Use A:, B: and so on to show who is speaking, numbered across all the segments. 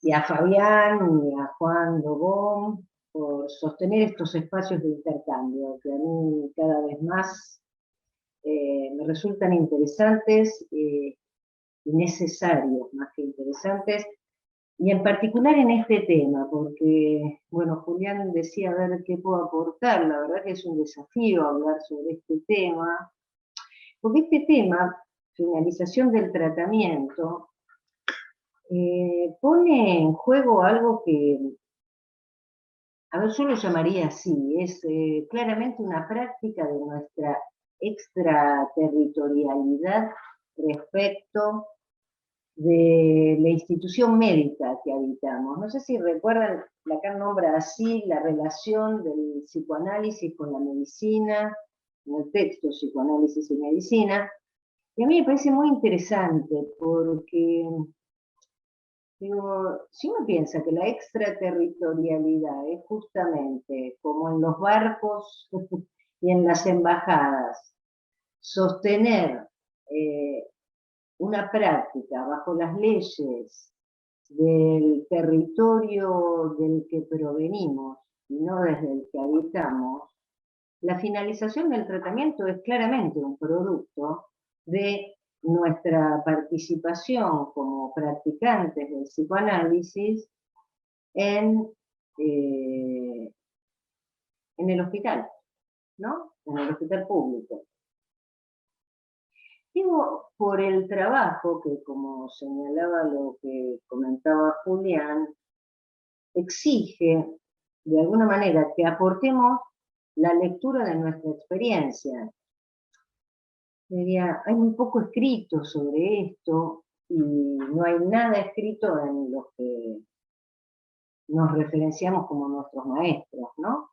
A: y a Fabián y a Juan Dobón por sostener estos espacios de intercambio, que a mí cada vez más me resultan interesantes y necesarios, más que interesantes, y en particular en este tema, porque, bueno, Julián decía a ver qué puedo aportar, la verdad que es un desafío hablar sobre este tema, porque este tema, finalización del tratamiento, pone en juego algo que, a ver, yo lo llamaría así, es claramente una práctica de nuestra extraterritorialidad respecto de la institución médica que habitamos. No sé si recuerdan, Lacan nombra así la relación del psicoanálisis con la medicina, en el texto Psicoanálisis y Medicina, y a mí me parece muy interesante porque, digo, si uno piensa que la extraterritorialidad es justamente como en los barcos y en las embajadas, sostener una práctica bajo las leyes del territorio del que provenimos y no desde el que habitamos, la finalización del tratamiento es claramente un producto de nuestra participación como practicantes del psicoanálisis en, eh, en el hospital, ¿no? En el hospital público. Digo, por el trabajo que, como señalaba lo que comentaba Julián, exige de alguna manera que aportemos la lectura de nuestra experiencia. Diría, hay muy poco escrito sobre esto y no hay nada escrito en los que nos referenciamos como nuestros maestros, ¿no?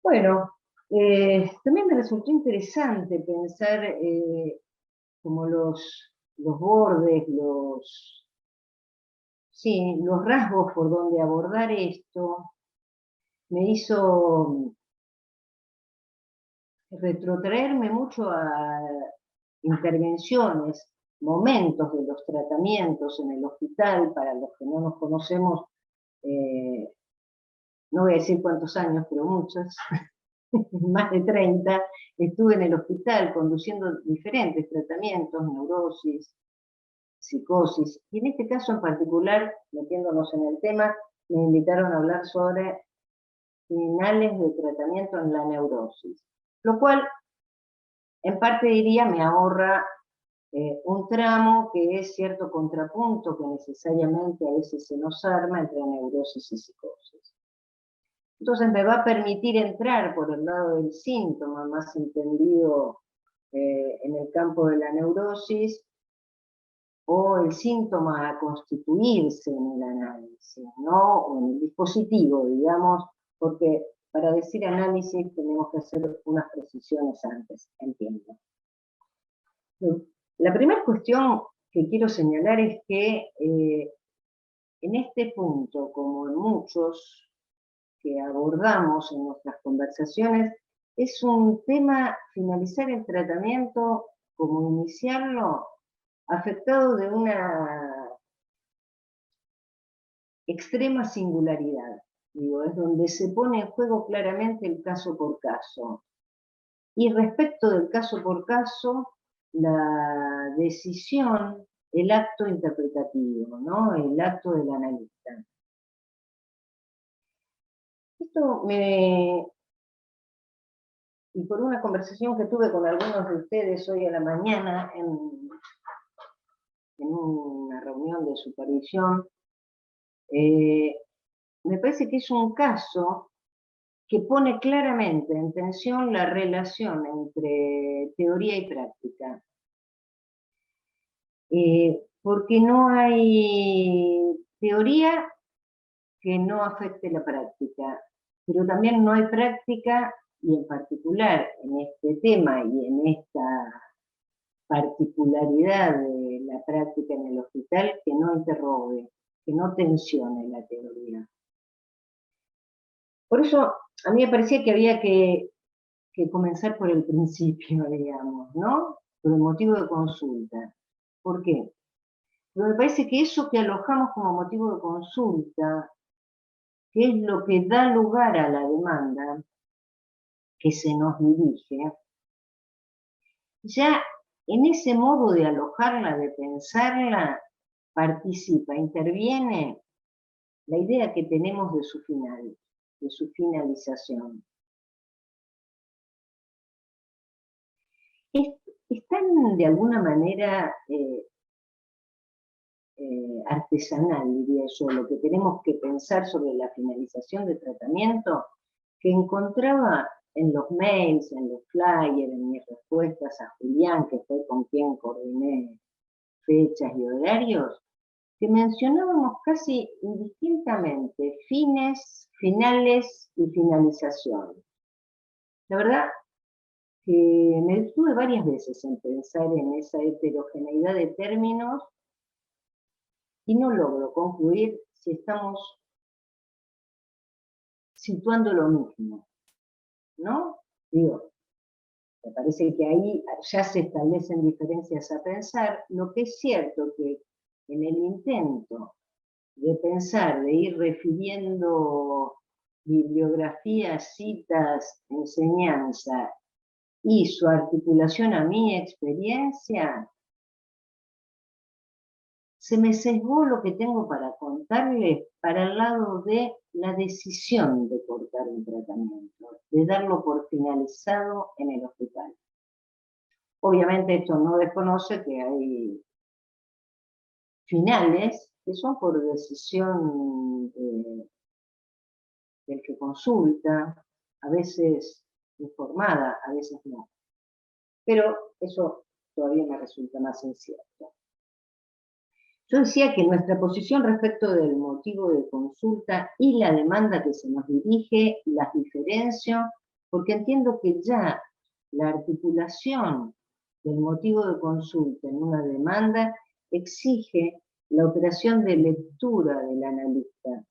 A: Bueno, también me resultó interesante pensar como los bordes, sí, los rasgos por donde abordar esto, me hizo retrotraerme mucho a intervenciones, momentos de los tratamientos en el hospital, para los que no nos conocemos, no voy a decir cuántos años, pero muchos, más de 30, estuve en el hospital conduciendo diferentes tratamientos, neurosis, psicosis, y en este caso en particular, metiéndonos en el tema, me invitaron a hablar sobre finales de tratamiento en la neurosis, lo cual en parte diría me ahorra un tramo que es cierto contrapunto que necesariamente a veces se nos arma entre neurosis y psicosis. Entonces me va a permitir entrar por el lado del síntoma, más entendido en el campo de la neurosis, o el síntoma a constituirse en el análisis, ¿no? O en el dispositivo, digamos, porque para decir análisis tenemos que hacer unas precisiones antes, entiendo. La primera cuestión que quiero señalar es que en este punto, como en muchos que abordamos en nuestras conversaciones, es un tema finalizar el tratamiento como iniciarlo afectado de una extrema singularidad. Digo, es donde se pone en juego claramente el caso por caso. Y respecto del caso por caso, la decisión, el acto interpretativo, ¿no? El acto del analista. Esto me... Y por una conversación que tuve con algunos de ustedes hoy a la mañana en una reunión de supervisión, me parece que es un caso que pone claramente en tensión la relación entre teoría y práctica. Porque no hay teoría que no afecte la práctica, pero también no hay práctica, y en particular en este tema y en esta particularidad de la práctica en el hospital, que no interrogue, que no tensione la teoría. Por eso a mí me parecía que había que comenzar por el principio, digamos, ¿no? Por el motivo de consulta. ¿Por qué? Pero me parece que eso que alojamos como motivo de consulta, que es lo que da lugar a la demanda que se nos dirige, ya en ese modo de alojarla, de pensarla, participa, interviene la idea que tenemos de su final, de su finalización. Es tan, de alguna manera, artesanal, diría yo, lo que tenemos que pensar sobre la finalización de tratamiento, que encontraba en los mails, en los flyers, en mis respuestas a Julián, que fue con quien coordiné fechas y horarios, que mencionábamos casi indistintamente fines, finales y finalización. La verdad que me detuve varias veces en pensar en esa heterogeneidad de términos y no logro concluir si estamos situando lo mismo, ¿no? Digo, me parece que ahí ya se establecen diferencias a pensar. Lo que es cierto que en el intento de pensar, de ir refiriendo bibliografías, citas, enseñanza y su articulación a mi experiencia, se me sesgó lo que tengo para contarles para el lado de la decisión de cortar un tratamiento, de darlo por finalizado en el hospital. Obviamente esto no desconoce que hay finales que son por decisión del que consulta, a veces informada, a veces no. Pero eso todavía me resulta más incierto. Yo decía que nuestra posición respecto del motivo de consulta y la demanda que se nos dirige las diferencio porque entiendo que ya la articulación del motivo de consulta en una demanda exige la operación de lectura del analista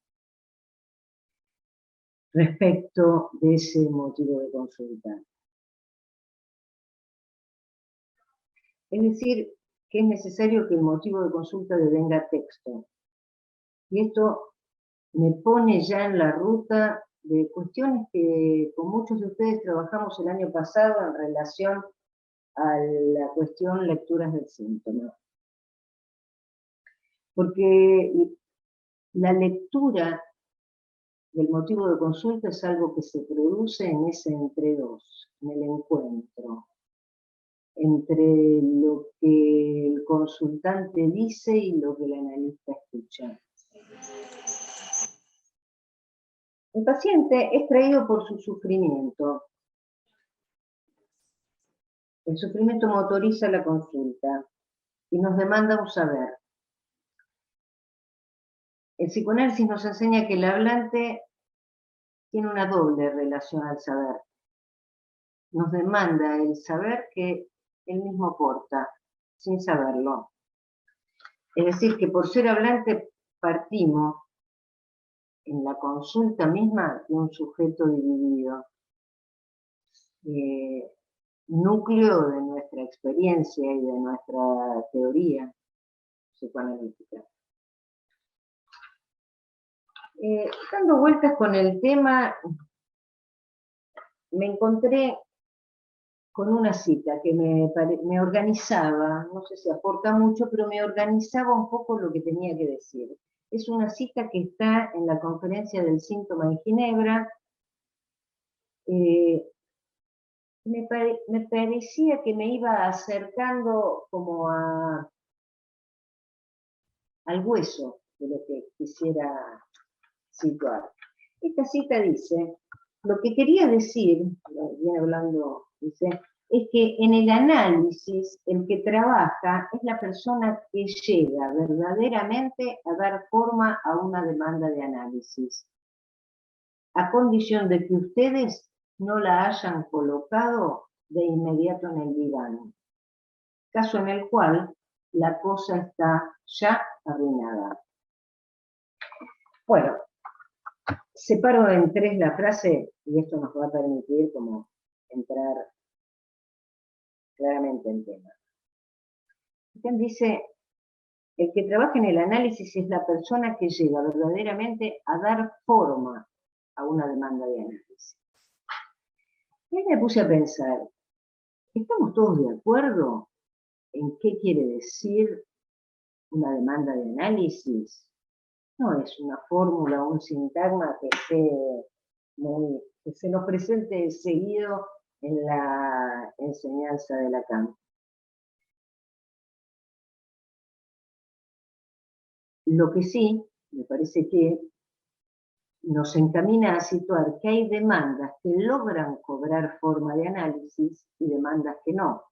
A: respecto de ese motivo de consulta. Es decir, que es necesario que el motivo de consulta devenga texto. Y esto me pone ya en la ruta de cuestiones que con muchos de ustedes trabajamos el año pasado en relación a la cuestión lecturas del síntoma. Porque la lectura del motivo de consulta es algo que se produce en ese entre dos, en el encuentro entre lo que el consultante dice y lo que el analista escucha. El paciente es traído por su sufrimiento. El sufrimiento motoriza la consulta y nos demanda un saber. El psicoanálisis nos enseña que el hablante tiene una doble relación al saber. Nos demanda el saber que él mismo aporta, sin saberlo. Es decir, que por ser hablante partimos en la consulta misma de un sujeto dividido. Núcleo de nuestra experiencia y de nuestra teoría psicoanalítica. Dando vueltas con el tema, me encontré con una cita que me organizaba, no sé si aporta mucho, pero me organizaba un poco lo que tenía que decir. Es una cita que está en la conferencia del síntoma en Ginebra. Me parecía que me iba acercando como al hueso de lo que quisiera situar. Esta cita dice, lo que quería decir, viene hablando, dice, es que en el análisis el que trabaja es la persona que llega verdaderamente a dar forma a una demanda de análisis, a condición de que ustedes no la hayan colocado de inmediato en el diván, caso en el cual la cosa está ya arruinada. Bueno, separo en tres la frase y esto nos va a permitir como entrar claramente en tema. Usted dice, El que trabaja en el análisis es la persona que llega verdaderamente a dar forma a una demanda de análisis. Y ahí me puse a pensar, ¿estamos todos de acuerdo en qué quiere decir una demanda de análisis? No es una fórmula, un sintagma que se nos presente seguido en la enseñanza de Lacan. Lo que sí, me parece que nos encamina a situar que hay demandas que logran cobrar forma de análisis y demandas que no.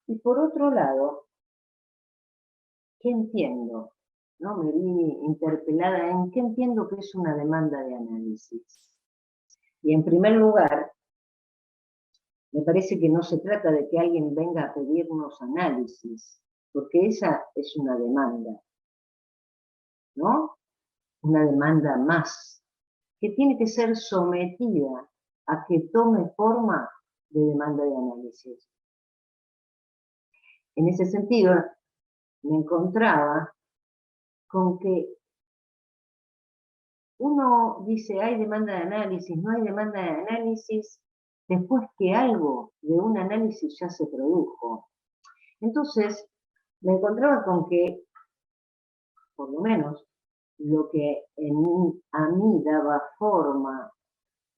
A: Y por otro lado, ¿qué entiendo? ¿No? Me vi interpelada en qué entiendo que es una demanda de análisis. Y en primer lugar, me parece que no se trata de que alguien venga a pedirnos análisis, porque esa es una demanda, ¿no? Una demanda más, que tiene que ser sometida a que tome forma de demanda de análisis. En ese sentido, me encontraba con que uno dice, hay demanda de análisis, no hay demanda de análisis, después que algo de un análisis ya se produjo. Entonces, me encontraba con que, por lo menos, lo que a mí daba forma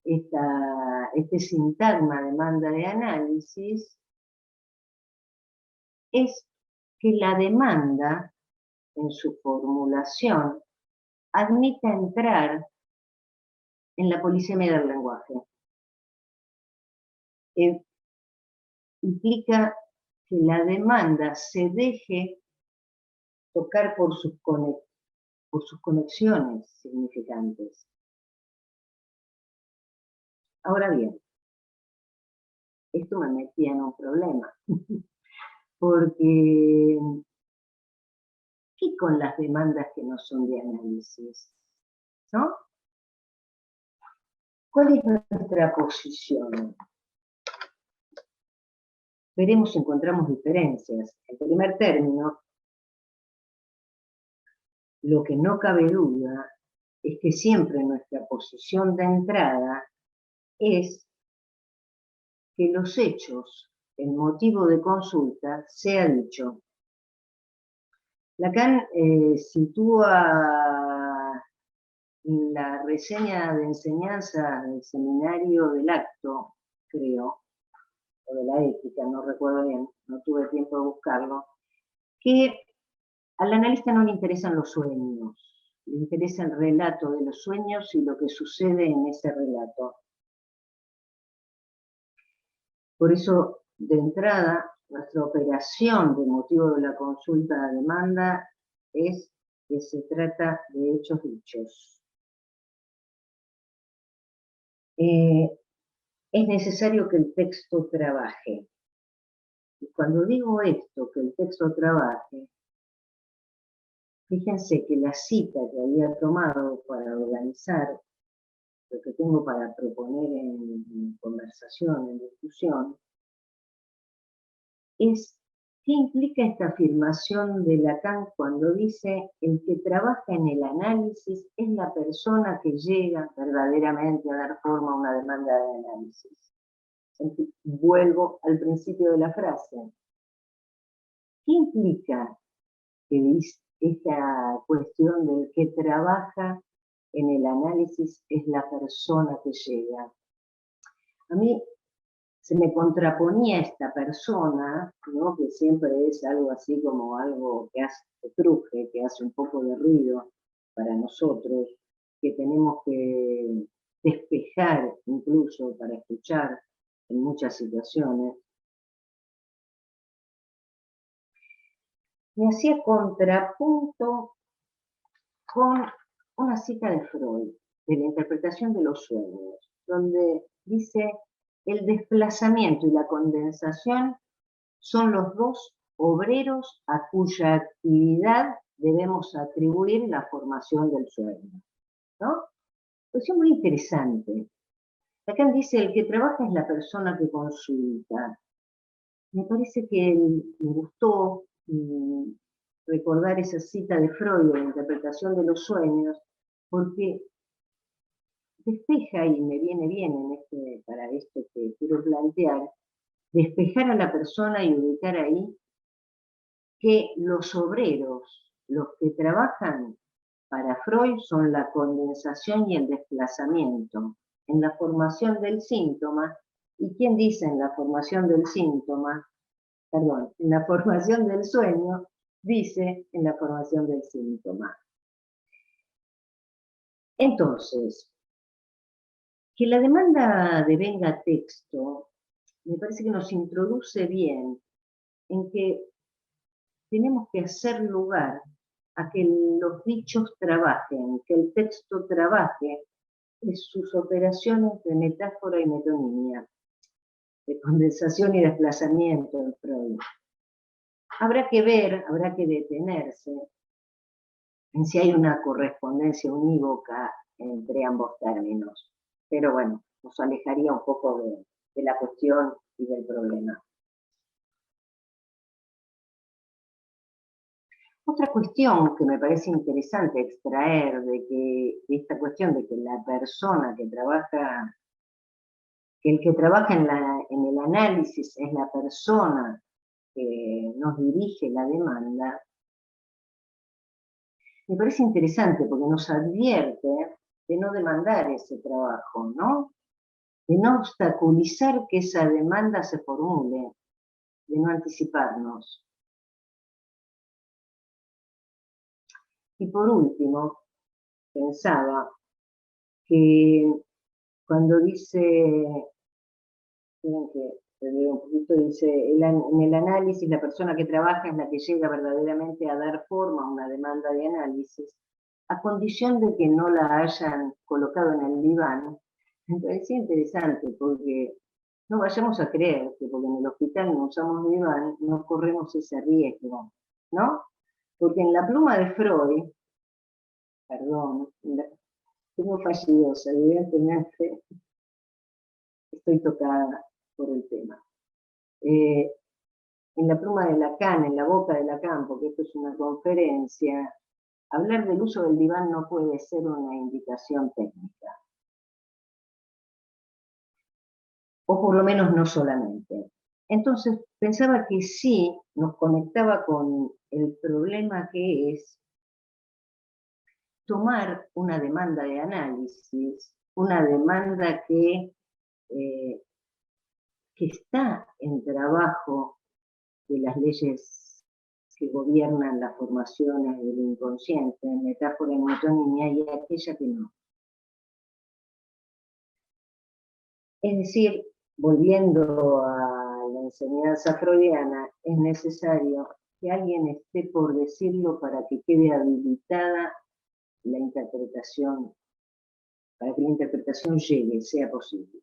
A: este sintagma demanda de análisis es que la demanda, en su formulación, admite entrar en la polisemia del lenguaje. Implica que la demanda se deje tocar por sus conexiones significantes. Ahora bien, esto me metía en un problema, porque ¿qué con las demandas que no son de análisis? ¿No? ¿Cuál es nuestra posición? Veremos si encontramos diferencias. En primer término, lo que no cabe duda es que siempre nuestra posición de entrada es que los hechos, el motivo de consulta, sea dicho. Lacan sitúa la reseña de enseñanza del seminario del acto, creo, o de la ética, no recuerdo bien, no tuve tiempo de buscarlo, que al analista no le interesan los sueños, le interesa el relato de los sueños y lo que sucede en ese relato. Por eso, de entrada, nuestra operación de motivo de la consulta a demanda es que se trata de hechos dichos. Es necesario que el texto trabaje. Y cuando digo esto, que el texto trabaje, fíjense que la cita que había tomado para organizar lo que tengo para proponer en conversación, en discusión, es qué implica esta afirmación de Lacan cuando dice el que trabaja en el análisis es la persona que llega verdaderamente a dar forma a una demanda de análisis. Vuelvo al principio de la frase. ¿Qué implica que dice esta cuestión del que trabaja en el análisis es la persona que llega? A mí se me contraponía esta persona, ¿no? Que siempre es algo así como algo que cruje, que hace un poco de ruido para nosotros, que tenemos que despejar incluso para escuchar en muchas situaciones. Me hacía contrapunto con una cita de Freud, de la interpretación de los sueños, donde dice, el desplazamiento y la condensación son los dos obreros a cuya actividad debemos atribuir la formación del sueño, ¿no? Es muy interesante. Lacan dice, el que trabaja es la persona que consulta. Me parece que me gustó recordar esa cita de Freud de la interpretación de los sueños, porque despeja, y me viene bien para esto que quiero plantear, despejar a la persona y ubicar ahí que los obreros, los que trabajan para Freud, son la condensación y el desplazamiento en la formación del síntoma. ¿Y quién dice en la formación del síntoma? Perdón, en la formación del sueño, dice en la formación del síntoma. Entonces, que la demanda devenga texto, me parece que nos introduce bien en que tenemos que hacer lugar a que los dichos trabajen, que el texto trabaje en sus operaciones de metáfora y metonimia, de condensación y desplazamiento en Freud. Habrá que ver, habrá que detenerse en si hay una correspondencia unívoca entre ambos términos. Pero bueno, nos alejaría un poco de la cuestión y del problema. Otra cuestión que me parece interesante extraer de esta cuestión de que la persona que trabaja, que el que trabaja en el análisis es la persona que nos dirige la demanda, me parece interesante porque nos advierte de no demandar ese trabajo, ¿no? De no obstaculizar que esa demanda se formule, de no anticiparnos. Y por último, pensaba que cuando dice, miren que un poquito, dice, en el análisis la persona que trabaja es la que llega verdaderamente a dar forma a una demanda de análisis, a condición de que no la hayan colocado en el diván. Me parecía interesante porque no vayamos a creer que porque en el hospital no usamos diván, no corremos ese riesgo, ¿no? Porque en la pluma de Freud, perdón, tengo fallidosa, evidentemente estoy tocada por el tema. En la pluma de Lacan, en la boca de Lacan, porque esto es una conferencia, hablar del uso del diván no puede ser una indicación técnica. O por lo menos no solamente. Entonces pensaba que sí nos conectaba con el problema que es tomar una demanda de análisis, una demanda que está en trabajo de las leyes que gobiernan las formaciones del inconsciente, metáfora y metonimia, y aquella que no. Es decir, volviendo a la enseñanza freudiana, es necesario que alguien esté por decirlo para que quede habilitada la interpretación, para que la interpretación llegue, sea posible.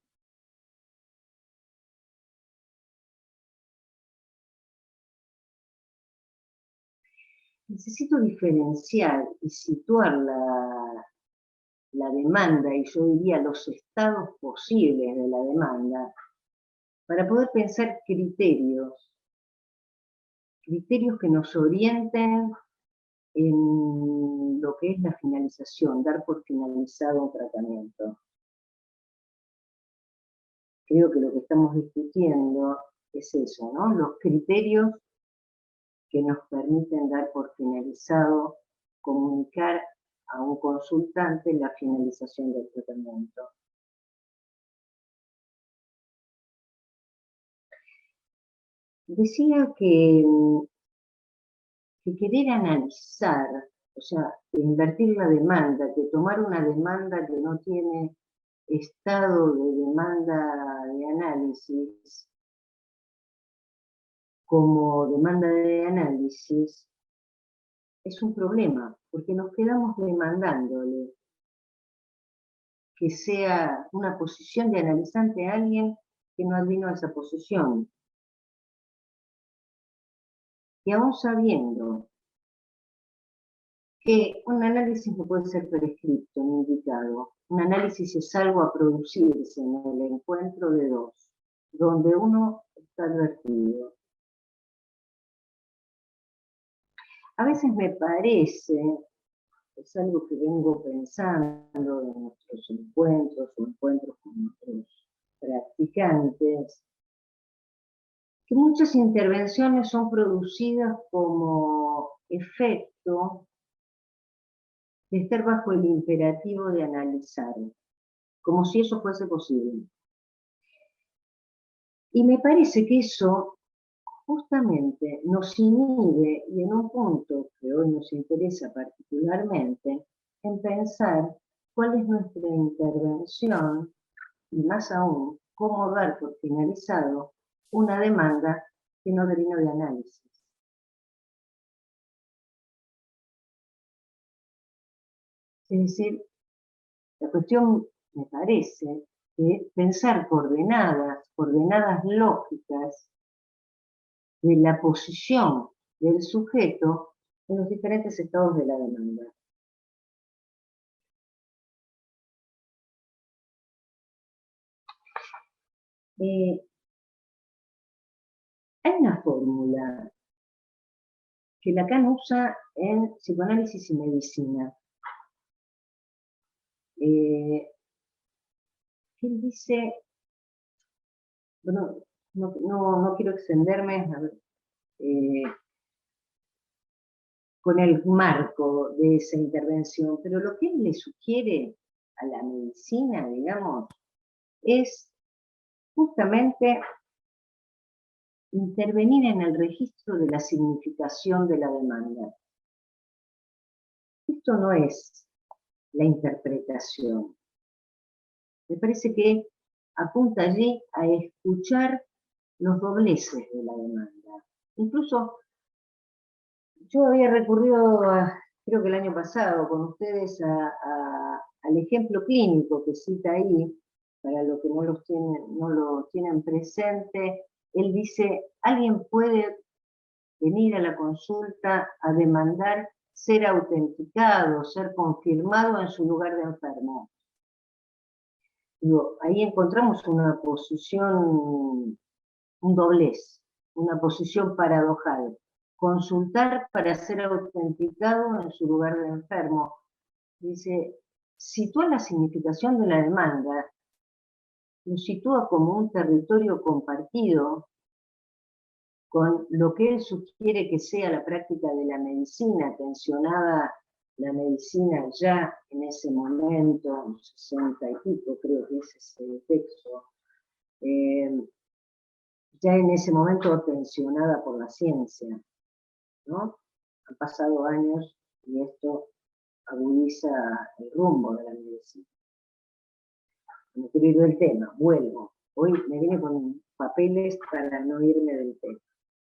A: Necesito diferenciar y situar la demanda, y yo diría los estados posibles de la demanda, para poder pensar criterios que nos orienten en lo que es la finalización, dar por finalizado un tratamiento. Creo que lo que estamos discutiendo es eso, ¿no? Los criterios que nos permiten dar por finalizado, comunicar a un consultante la finalización del tratamiento. Decía que querer analizar, o sea, invertir la demanda, que tomar una demanda que no tiene estado de demanda de análisis como demanda de análisis, es un problema, porque nos quedamos demandándole que sea una posición de analizante a alguien que no advino a esa posición. Y aún sabiendo que un análisis no puede ser prescripto ni indicado, un análisis es algo a producirse en el encuentro de dos, donde uno está advertido. A veces me parece, es algo que vengo pensando en nuestros encuentros o encuentros con nuestros practicantes, que muchas intervenciones son producidas como efecto de estar bajo el imperativo de analizar, como si eso fuese posible. Y me parece que eso justamente nos inhibe, y en un punto que hoy nos interesa particularmente, en pensar cuál es nuestra intervención y más aún, cómo dar por finalizado una demanda que no devino de análisis. Es decir, la cuestión me parece que pensar coordenadas lógicas de la posición del sujeto en los diferentes estados de la demanda. Hay una fórmula que Lacan usa en psicoanálisis y medicina. Que él dice, bueno, no quiero extenderme con el marco de esa intervención, pero lo que él le sugiere a la medicina, digamos, es justamente intervenir en el registro de la significación de la demanda. Esto no es la interpretación. Me parece que apunta allí a escuchar los dobleces de la demanda. Incluso yo había recurrido, creo que el año pasado, con ustedes al ejemplo clínico que cita ahí, para los que no lo tienen presente. Él dice, alguien puede venir a la consulta a demandar ser autenticado, ser confirmado en su lugar de enfermo. Digo, ahí encontramos una posición, un doblez, una posición paradojal. Consultar para ser autenticado en su lugar de enfermo. Dice, sitúa la significación de la demanda, lo sitúa como un territorio compartido con lo que él sugiere que sea la práctica de la medicina, tensionada la medicina ya en ese momento, 60 y pico, creo que es ese texto, ya en ese momento tensionada por la ciencia, ¿no? Han pasado años y esto agudiza el rumbo de la medicina. Me quiero ir del tema, vuelvo. Hoy me vine con papeles para no irme del tema,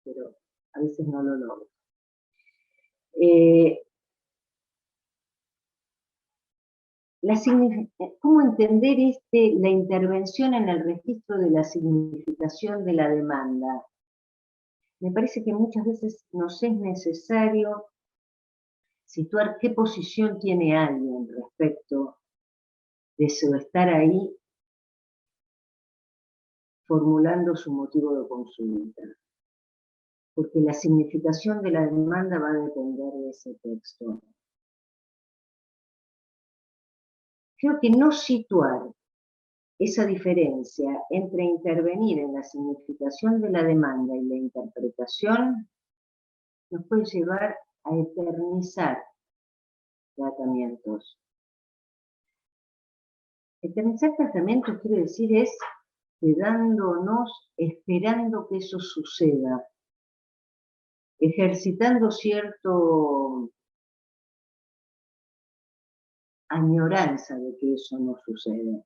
A: pero a veces no lo logro. ¿Cómo entender la intervención en el registro de la significación de la demanda? Me parece que muchas veces nos es necesario situar qué posición tiene alguien respecto de su estar ahí formulando su motivo de consulta. Porque la significación de la demanda va a depender de ese texto. Creo que no situar esa diferencia entre intervenir en la significación de la demanda y la interpretación nos puede llevar a eternizar tratamientos. Eternizar tratamientos quiere decir es quedándonos esperando que eso suceda, ejercitando cierto añoranza de que eso no sucede.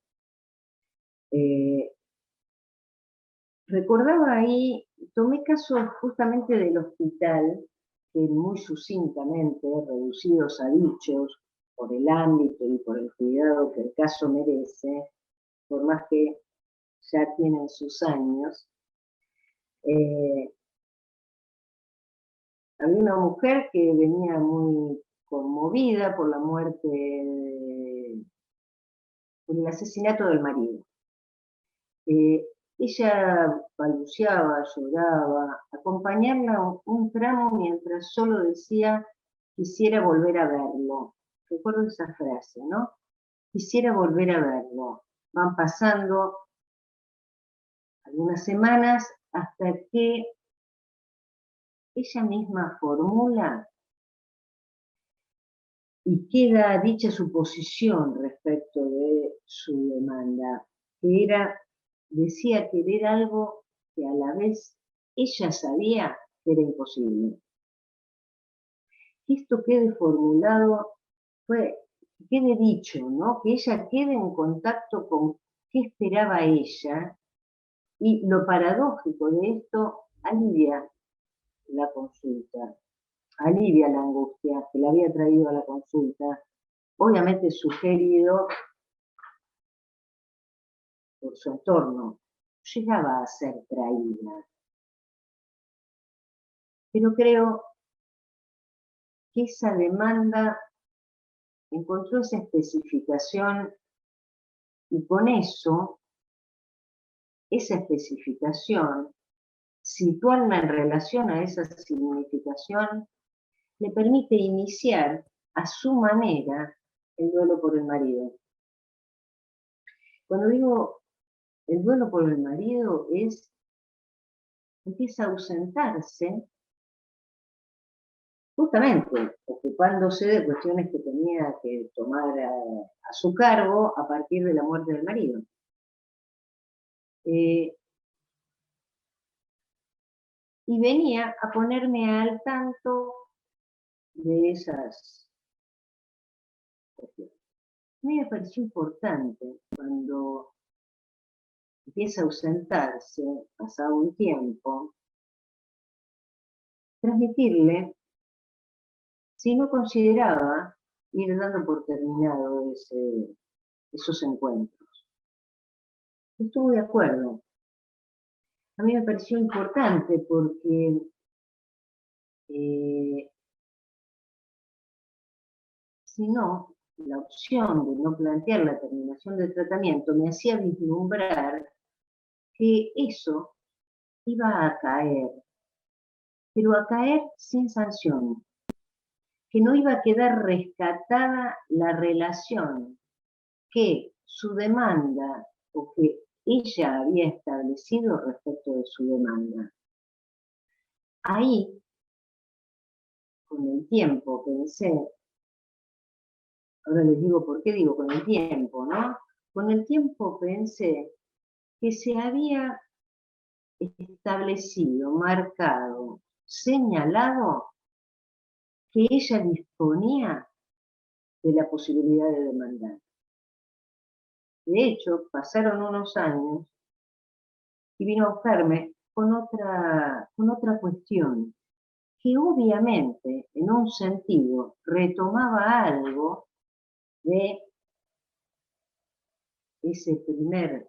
A: Recordaba ahí, tomé caso justamente del hospital, que muy sucintamente, reducidos a dichos, por el ámbito y por el cuidado que el caso merece, por más que ya tienen sus años, había una mujer que venía muy conmovida por la muerte, por el asesinato del marido. Ella balbuceaba, lloraba, acompañarla un tramo mientras solo decía, quisiera volver a verlo. Recuerdo esa frase, ¿no? Quisiera volver a verlo. Van pasando algunas semanas hasta que ella misma formula y queda dicha su posición respecto de su demanda, que era, decía querer algo que a la vez ella sabía que era imposible. Que esto quede formulado, quede dicho, ¿no? Que ella quede en contacto con qué esperaba ella, y lo paradójico de esto alivia la consulta, alivia la angustia que la había traído a la consulta, obviamente sugerido por su entorno, llegaba a ser traída. Pero creo que esa demanda encontró esa especificación y con eso, esa especificación, situarla en relación a esa significación, le permite iniciar a su manera el duelo por el marido. Cuando digo el duelo por el marido empieza a ausentarse, justamente ocupándose de cuestiones que tenía que tomar a su cargo a partir de la muerte del marido. Y venía a ponerme al tanto de esas cuestiones. A mí me pareció importante cuando empieza a ausentarse, pasado un tiempo, transmitirle si no consideraba ir dando por terminado esos encuentros. Estuve de acuerdo. A mí me pareció importante porque si no, la opción de no plantear la terminación del tratamiento me hacía vislumbrar que eso iba a caer, pero a caer sin sanción, que no iba a quedar rescatada la relación que su demanda o que ella había establecido respecto de su demanda. Ahí, con el tiempo, pensé, ahora les digo por qué digo con el tiempo, ¿no? Con el tiempo pensé que se había establecido, marcado, señalado que ella disponía de la posibilidad de demandar. De hecho, pasaron unos años y vino a buscarme con otra cuestión, que obviamente, en un sentido, retomaba algo de ese primer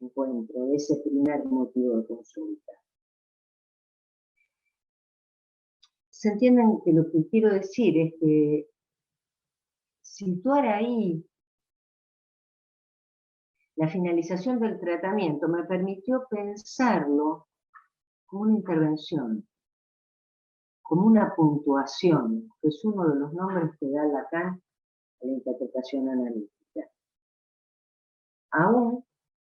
A: encuentro, de ese primer motivo de consulta. ¿Se entienden que lo que quiero decir es que situar ahí la finalización del tratamiento me permitió pensarlo como una intervención, como una puntuación, que es uno de los nombres que da Lacan a la interpretación analítica. Aún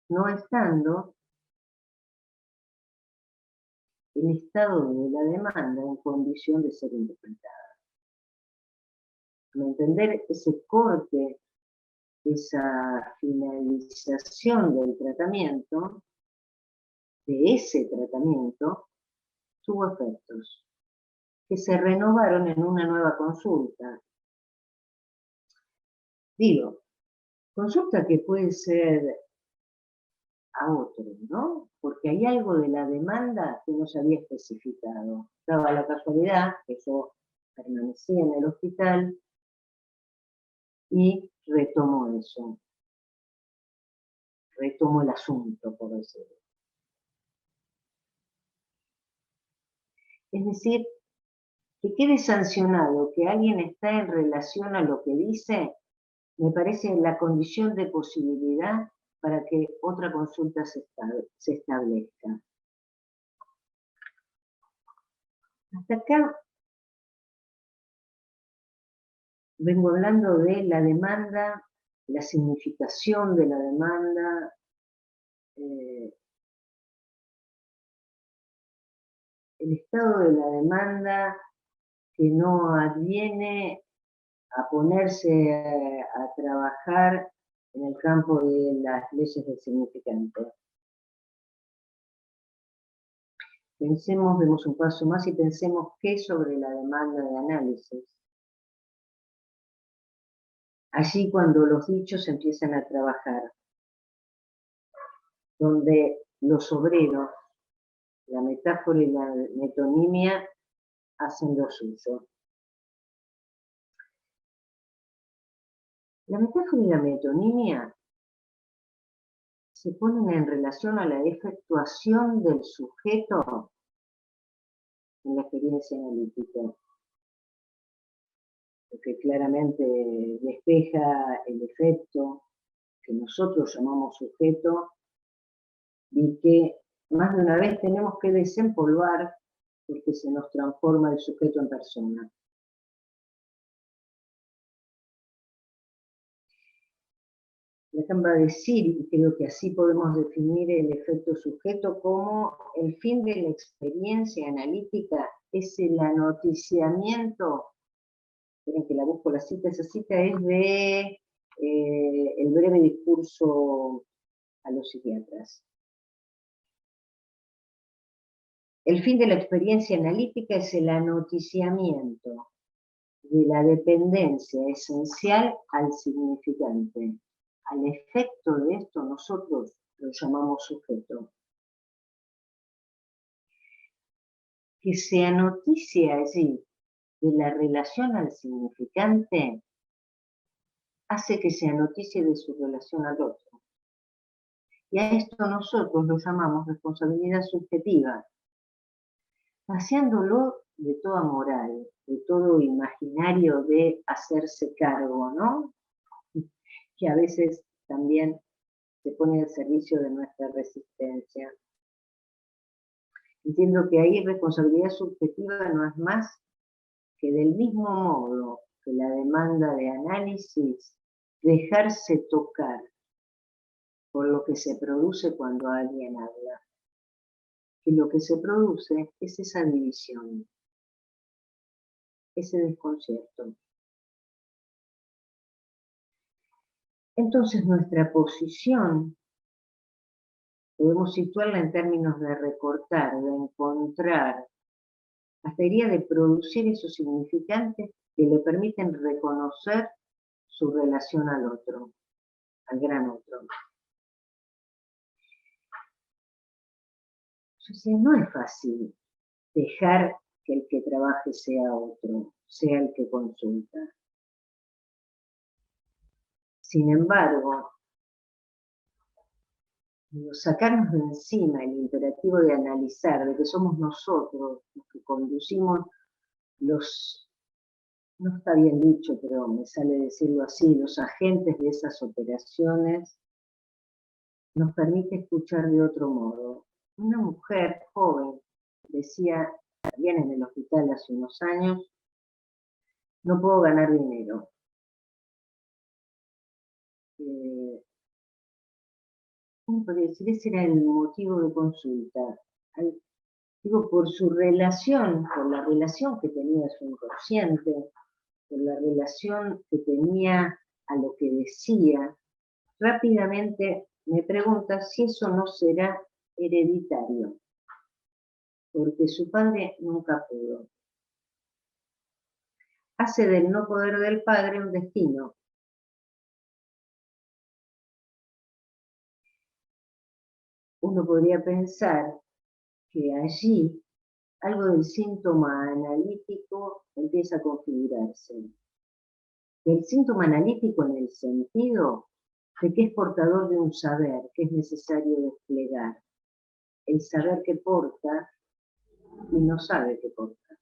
A: no estando el estado de la demanda en condición de ser interpretada. Al entender ese corte, esa finalización del tratamiento, de ese tratamiento, tuvo efectos que se renovaron en una nueva consulta. Digo, consulta que puede ser a otro, ¿no? Porque hay algo de la demanda que no se había especificado. Daba la casualidad que yo permanecía en el hospital y retomo eso. Retomo el asunto, por decirlo. Es decir, que quede sancionado que alguien está en relación a lo que dice, me parece la condición de posibilidad para que otra consulta se establezca. Hasta acá vengo hablando de la demanda, la significación de la demanda, el estado de la demanda que no adviene a ponerse a trabajar en el campo de las leyes del significante. Pensemos, demos un paso más y pensemos qué sobre la demanda de análisis. Allí cuando los dichos empiezan a trabajar, donde los obreros, la metáfora y la metonimia hacen lo suyo. La metáfora y la metonimia se ponen en relación a la efectuación del sujeto en la experiencia analítica, lo que claramente despeja el efecto que nosotros llamamos sujeto y que más de una vez tenemos que desempolvar porque se nos transforma el sujeto en persona. Lacan va a decir, y creo que así podemos definir el efecto sujeto, como el fin de la experiencia analítica es el anoticiamiento. Esperen que la busco la cita, esa cita es de el breve discurso a los psiquiatras. El fin de la experiencia analítica es el anoticiamiento de la dependencia esencial al significante. Al efecto de esto nosotros lo llamamos sujeto. Que se anoticia allí de la relación al significante hace que se anoticie de su relación al otro. Y a esto nosotros lo llamamos responsabilidad subjetiva, vaciándolo de toda moral, de todo imaginario de hacerse cargo, ¿no? Que a veces también se pone al servicio de nuestra resistencia. Entiendo que ahí responsabilidad subjetiva no es más que del mismo modo que la demanda de análisis, dejarse tocar por lo que se produce cuando alguien habla. Y lo que se produce es esa división, ese desconcierto. Entonces nuestra posición podemos situarla en términos de recortar, de encontrar, hasta diría de producir esos significantes que le permiten reconocer su relación al otro, al gran otro. Yo decía, no es fácil dejar que el que trabaje sea otro, sea el que consulta. Sin embargo, sacarnos de encima el imperativo de analizar, de que somos nosotros los que conducimos los, no está bien dicho, pero me sale decirlo así, los agentes de esas operaciones, nos permite escuchar de otro modo. Una mujer joven decía, también en el hospital hace unos años, no puedo ganar dinero. ¿Cómo podría decir? Ese era el motivo de consulta. Digo, por su relación, por la relación que tenía su inconsciente, por la relación que tenía a lo que decía, rápidamente me pregunta si eso no será hereditario, porque su padre nunca pudo. Hace del no poder del padre un destino. Uno podría pensar que allí algo del síntoma analítico empieza a configurarse. El síntoma analítico en el sentido de que es portador de un saber que es necesario desplegar. El saber que porta y no sabe que porta.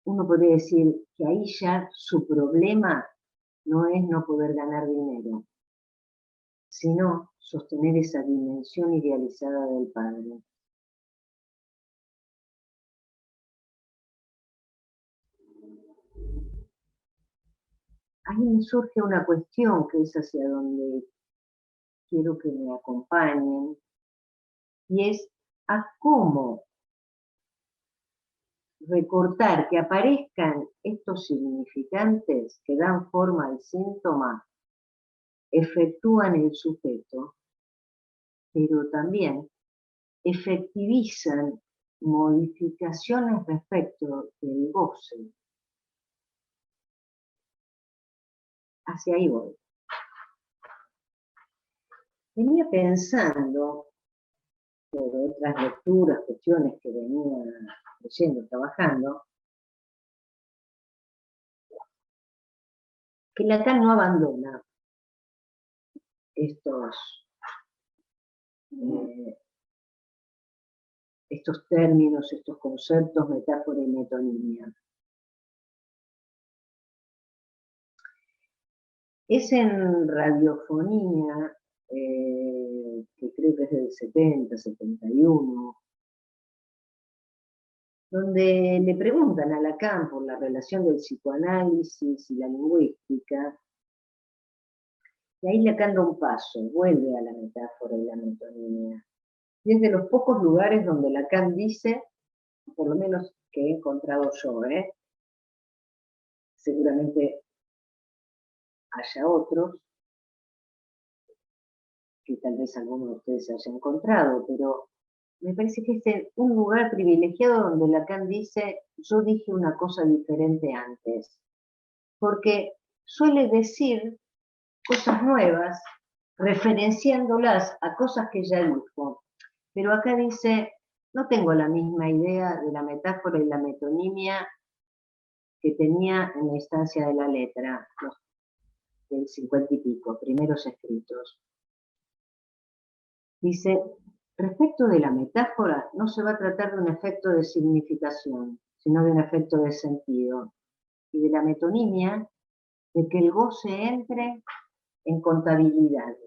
A: uno podría decir que ahí ya su problema no es no poder ganar dinero, sino sostener esa dimensión idealizada del padre. Ahí me surge una cuestión que es hacia donde quiero que me acompañen, y es a cómo recortar, que aparezcan estos significantes que dan forma al síntoma, efectúan el sujeto, pero también efectivizan modificaciones respecto del goce. Hacia ahí voy. Venía pensando, por otras lecturas, cuestiones que venía leyendo, trabajando, que Lacan no abandona estos términos, estos conceptos, metáfora y metonimia. Es en radiofonía, que creo que es del 70, 71, donde le preguntan a Lacan por la relación del psicoanálisis y la lingüística, y ahí Lacan da un paso, vuelve a la metáfora y la metonimia. Y es de los pocos lugares donde Lacan dice, por lo menos que he encontrado yo, seguramente haya otros, que tal vez alguno de ustedes haya encontrado, pero me parece que es un lugar privilegiado donde Lacan dice, yo dije una cosa diferente antes, porque suele decir cosas nuevas, referenciándolas a cosas que ya dijo, pero acá dice, no tengo la misma idea de la metáfora y la metonimia que tenía en la instancia de la letra, los del 50 y pico, primeros escritos. Dice, respecto de la metáfora, no se va a tratar de un efecto de significación, sino de un efecto de sentido. Y de la metonimia, de que el goce entre en contabilidad,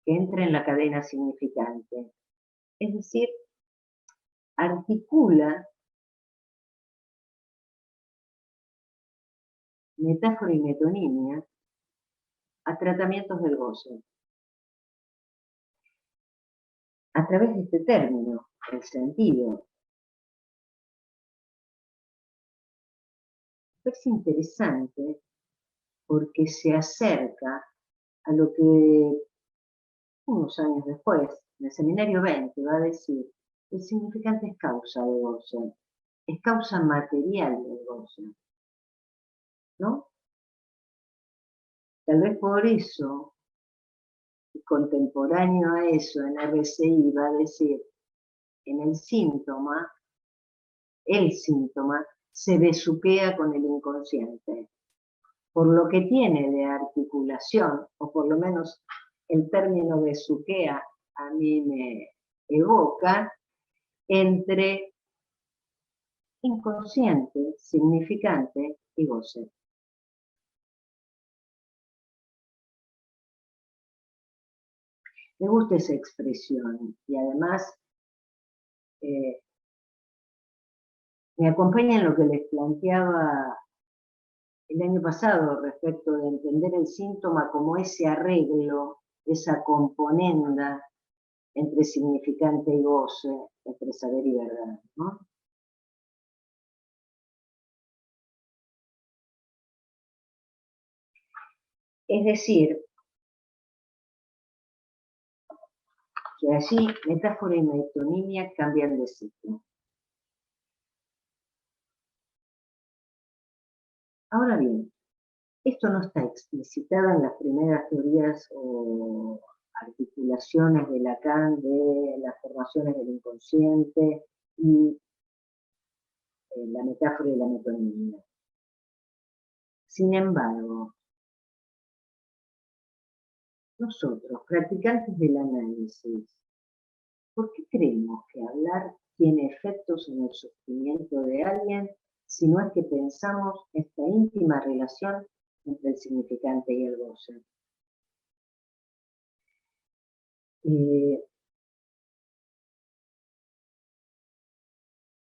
A: que entre en la cadena significante. Es decir, articula metáfora y metonimia a tratamientos del goce. A través de este término, el sentido. Es interesante porque se acerca a lo que unos años después, en el seminario 20, va a decir, el significante es causa de goce, es causa material del goce, ¿no? Tal vez por eso, contemporáneo a eso, en RCI va a decir, en el síntoma se besuquea con el inconsciente, por lo que tiene de articulación, o por lo menos el término besuquea a mí me evoca, entre inconsciente, significante y goce. Me gusta esa expresión y además me acompaña en lo que les planteaba el año pasado respecto de entender el síntoma como ese arreglo, esa componenda entre significante y goce, entre saber y verdad, ¿no? Es decir, que allí metáfora y metonimia cambian de sitio. Ahora bien, esto no está explicitado en las primeras teorías o articulaciones de Lacan de las formaciones del inconsciente y la metáfora y la metonimia. Sin embargo, nosotros, practicantes del análisis, ¿por qué creemos que hablar tiene efectos en el sufrimiento de alguien si no es que pensamos esta íntima relación entre el significante y el goce.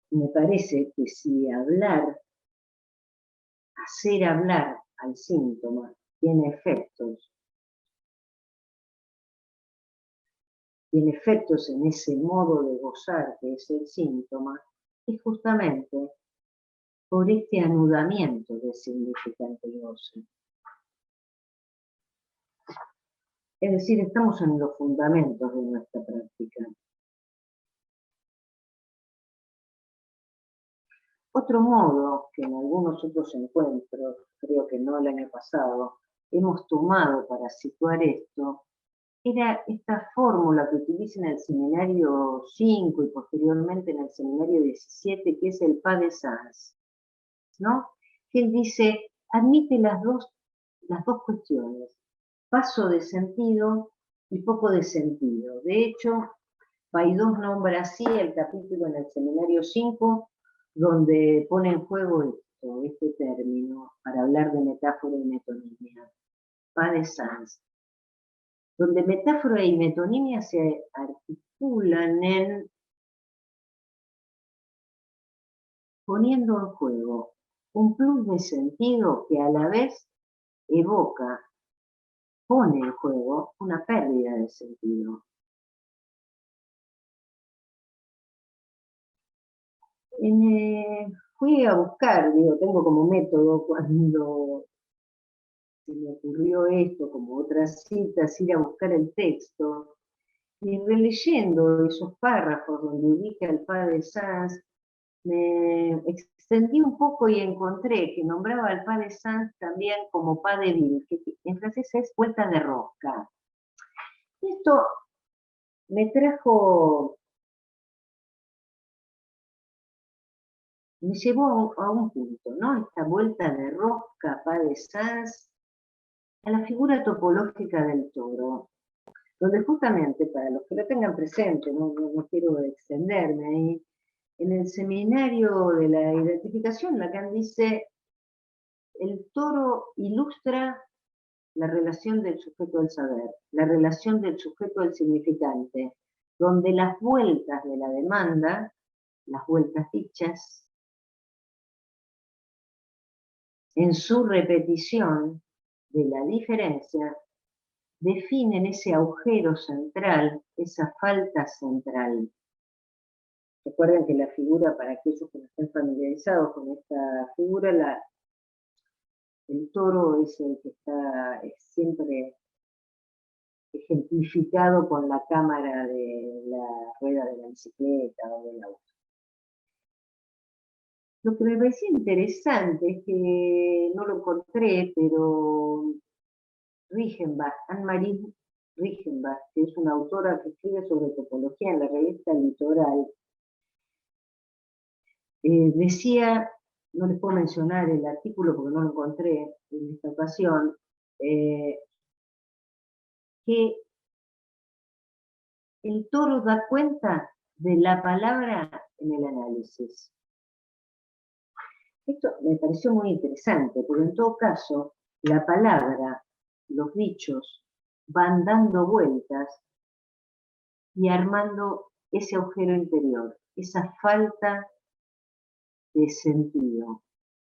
A: Me parece que si hacer hablar al síntoma tiene efectos en ese modo de gozar que es el síntoma, es justamente por este anudamiento de significante y goce. Es decir, estamos en los fundamentos de nuestra práctica. Otro modo que en algunos otros encuentros, creo que no el año pasado, hemos tomado para situar esto, era esta fórmula que utiliza en el seminario 5 y posteriormente en el seminario 17, que es el pas de sens, ¿no? Que él dice, admite las dos cuestiones, paso de sentido y poco de sentido. De hecho, Paidós nombra así el capítulo en el seminario 5, donde pone en juego este término, para hablar de metáfora y metonimia, pas de sens, donde metáfora y metonimia se articulan en poniendo en juego un plus de sentido que a la vez pone en juego una pérdida de sentido. Fui a buscar, tengo como método cuando se me ocurrió esto, como otras citas, ir a buscar el texto, y releyendo esos párrafos donde ubica el pas de sens, me extendí un poco y encontré que nombraba al pas de sens también como pas de ville, que en francés es vuelta de rosca. Esto me llevó a un punto, ¿no? Esta vuelta de rosca, pas de sens, a la figura topológica del toro, donde justamente, para los que lo tengan presente, no quiero extenderme ahí, en el seminario de la identificación, Lacan dice, el toro ilustra la relación del sujeto al saber, la relación del sujeto al significante, donde las vueltas de la demanda, las vueltas dichas, en su repetición de la diferencia, definen ese agujero central, esa falta central. Recuerden que la figura, para aquellos que no estén familiarizados con esta figura, el toro es el que está siempre ejemplificado con la cámara de la rueda de la bicicleta o del auto. Lo que me parecía interesante es que no lo encontré, pero Reichenbach, Anne-Marie Reichenbach, que es una autora que escribe sobre topología en la revista Litoral, decía, no les puedo mencionar el artículo porque no lo encontré en esta ocasión, que el toro da cuenta de la palabra en el análisis. Esto me pareció muy interesante, porque en todo caso, la palabra, los dichos, van dando vueltas y armando ese agujero interior, esa falta de sentido.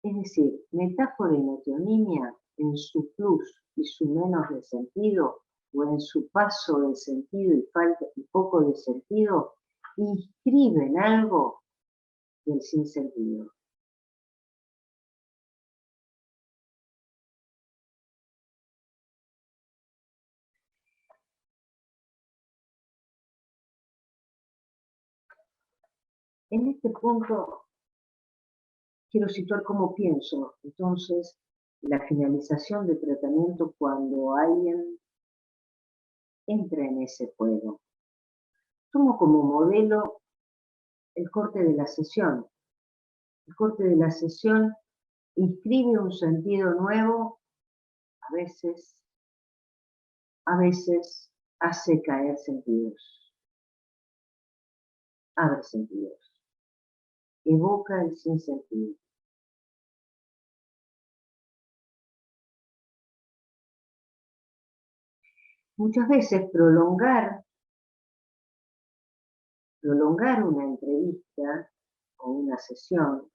A: Es decir, metáfora y metonimia en su plus y su menos de sentido, o en su paso de sentido y falta y poco de sentido, inscriben algo del sinsentido. En este punto quiero situar cómo pienso, entonces, la finalización de tratamiento cuando alguien entra en ese juego. Tomo como modelo el corte de la sesión. El corte de la sesión inscribe un sentido nuevo, a veces hace caer sentidos, abre sentidos, evoca el sinsentido. muchas veces prolongar una entrevista o una sesión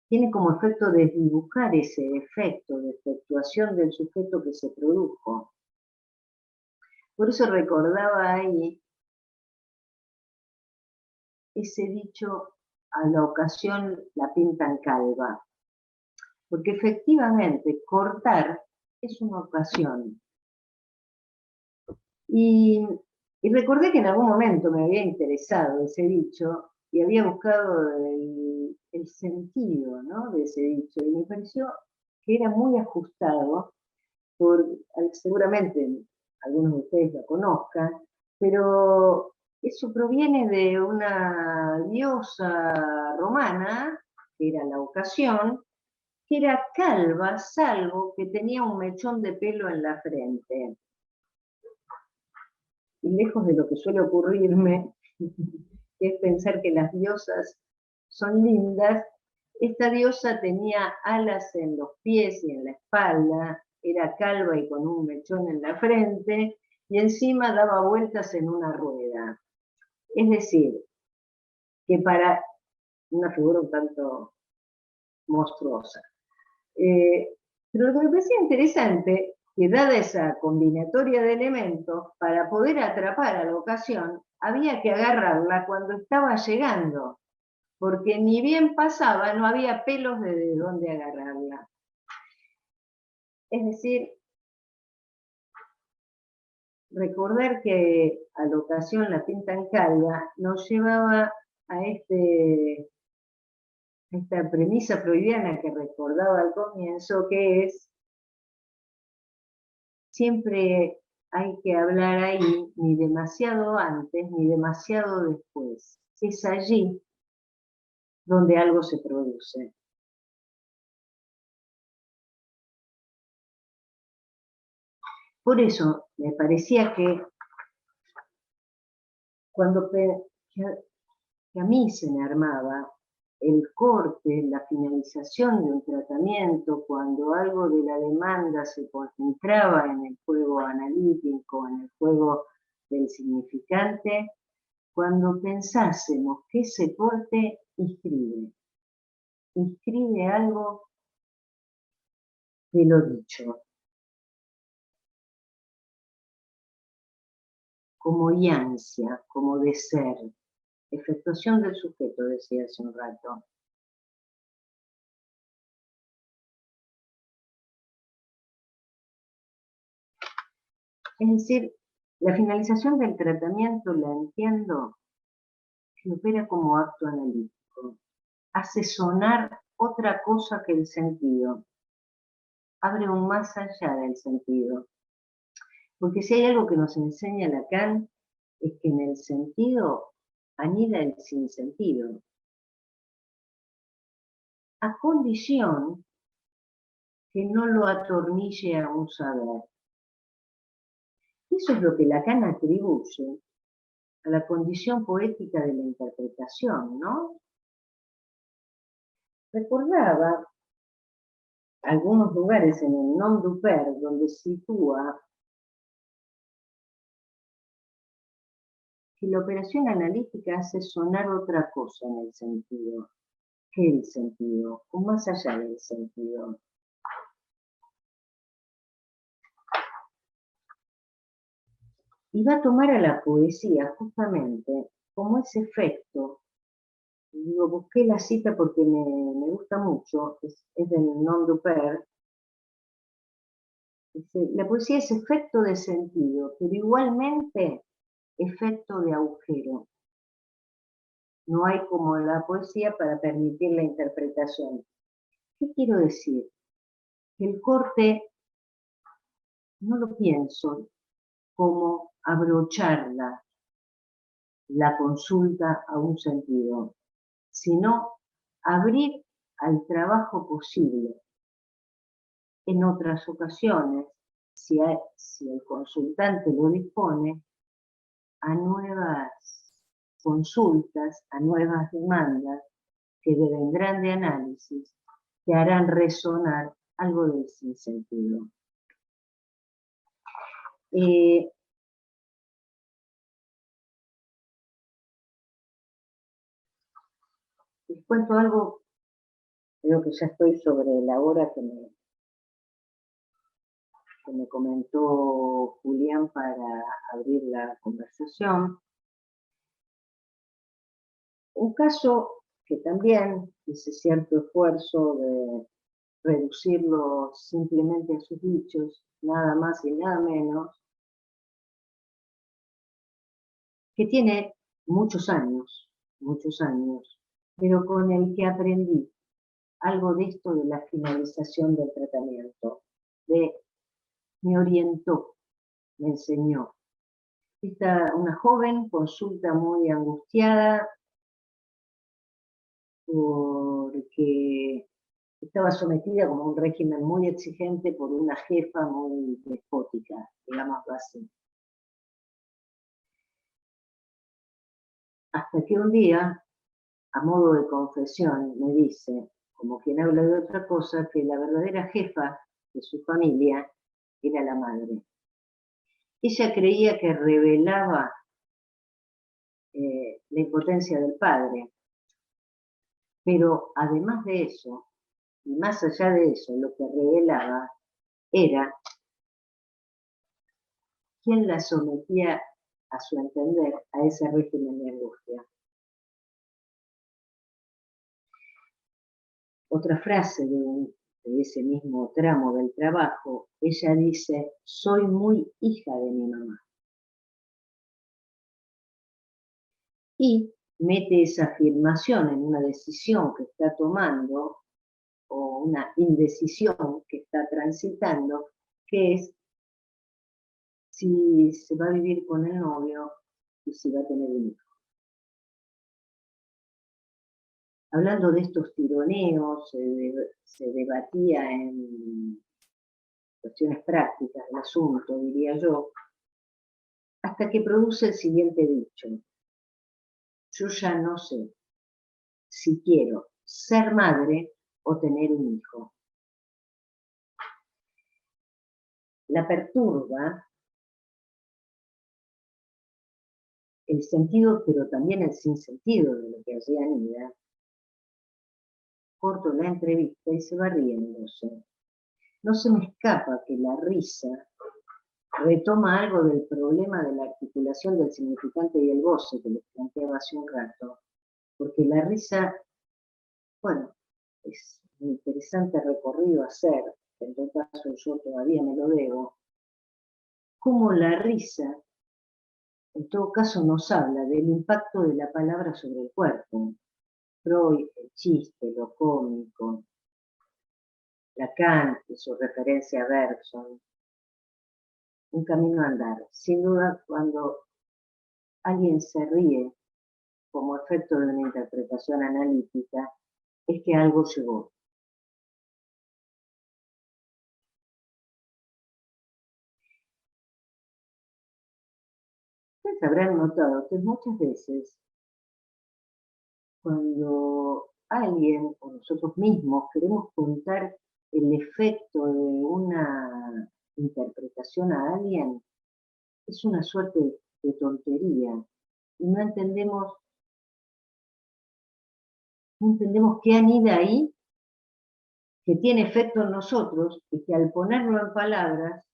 A: tiene como efecto desdibujar ese efecto de efectuación del sujeto que se produjo. Por eso recordaba ahí ese dicho, a la ocasión la pintan calva, porque efectivamente cortar es una ocasión. Y recordé que en algún momento me había interesado ese dicho y había buscado el sentido, ¿no?, de ese dicho, y me pareció que era muy ajustado, seguramente algunos de ustedes lo conozcan, pero eso proviene de una diosa romana, que era la ocasión, que era calva, salvo que tenía un mechón de pelo en la frente. Y lejos de lo que suele ocurrirme, que es pensar que las diosas son lindas, esta diosa tenía alas en los pies y en la espalda, era calva y con un mechón en la frente, y encima daba vueltas en una rueda. Es decir, que para una figura un tanto monstruosa. Pero lo que me parecía interesante, que dada esa combinatoria de elementos, para poder atrapar a la ocasión, había que agarrarla cuando estaba llegando, porque ni bien pasaba, no había pelos de dónde agarrarla. Es decir, recordar que a la ocasión la pintan calva nos llevaba a esta premisa freudiana que recordaba al comienzo, que es siempre hay que hablar ahí, ni demasiado antes, ni demasiado después. Es allí donde algo se produce. Por eso me parecía que cuando que a mí se me armaba el corte, la finalización de un tratamiento, cuando algo de la demanda se concentraba en el juego analítico, en el juego del significante, cuando pensásemos que ese corte inscribe algo de lo dicho, como iancia, como de ser, efectuación del sujeto, decía hace un rato. Es decir, la finalización del tratamiento la entiendo que opera como acto analítico, hace sonar otra cosa que el sentido, abre un más allá del sentido. Porque si hay algo que nos enseña Lacan, es que en el sentido anida el sinsentido, a condición que no lo atornille a un saber. Eso es lo que Lacan atribuye a la condición poética de la interpretación, ¿no? Recordaba algunos lugares en el nom du père donde sitúa que la operación analítica hace sonar otra cosa en el sentido, que el sentido, o más allá del sentido. Y va a tomar a la poesía justamente como ese efecto. Digo, busqué la cita porque me gusta mucho, es del nom du père. La poesía es efecto de sentido, pero igualmente efecto de agujero. No hay como la poesía para permitir la interpretación. ¿Qué quiero decir? Que el corte no lo pienso como abrocharla, la consulta a un sentido, sino abrir al trabajo posible. En otras ocasiones, si el consultante lo dispone, a nuevas consultas, a nuevas demandas que devendrán de análisis, que harán resonar algo del sinsentido. Les cuento algo, creo que ya estoy sobre la hora que me comentó Julián para abrir la conversación. Un caso que también hice cierto esfuerzo de reducirlo simplemente a sus dichos, nada más y nada menos, que tiene muchos años, pero con el que aprendí algo de esto de la finalización del tratamiento, me orientó, me enseñó. Una joven consulta muy angustiada porque estaba sometida como a un régimen muy exigente por una jefa muy despótica, digámoslo así. Hasta que un día, a modo de confesión, me dice, como quien habla de otra cosa, que la verdadera jefa de su familia era la madre. Ella creía que revelaba la impotencia del padre, pero además de eso, y más allá de eso, lo que revelaba era quién la sometía, a su entender, a ese régimen de angustia. Otra frase de ese mismo tramo del trabajo, ella dice, soy muy hija de mi mamá. Y mete esa afirmación en una decisión que está tomando o una indecisión que está transitando, que es si se va a vivir con el novio y si va a tener un hijo. Hablando de estos tironeos, se debatía en cuestiones prácticas del asunto, diría yo, hasta que produce el siguiente dicho. Yo ya no sé si quiero ser madre o tener un hijo. La perturba el sentido, pero también el sinsentido de lo que allí anida. Corto la entrevista y se va riéndose. No se me escapa que la risa retoma algo del problema de la articulación del significante y el goce que les planteaba hace un rato, porque la risa, bueno, es un interesante recorrido a hacer, que en todo caso yo todavía me lo debo, cómo la risa, en todo caso, nos habla del impacto de la palabra sobre el cuerpo. Freud, el chiste, lo cómico, Lacan y su referencia a Bergson, un camino a andar. Sin duda, cuando alguien se ríe como efecto de una interpretación analítica, es que algo llegó. Ustedes habrán notado que muchas veces cuando alguien o nosotros mismos queremos contar el efecto de una interpretación a alguien, es una suerte de tontería y no entendemos qué anida ahí, que tiene efecto en nosotros y que al ponerlo en palabras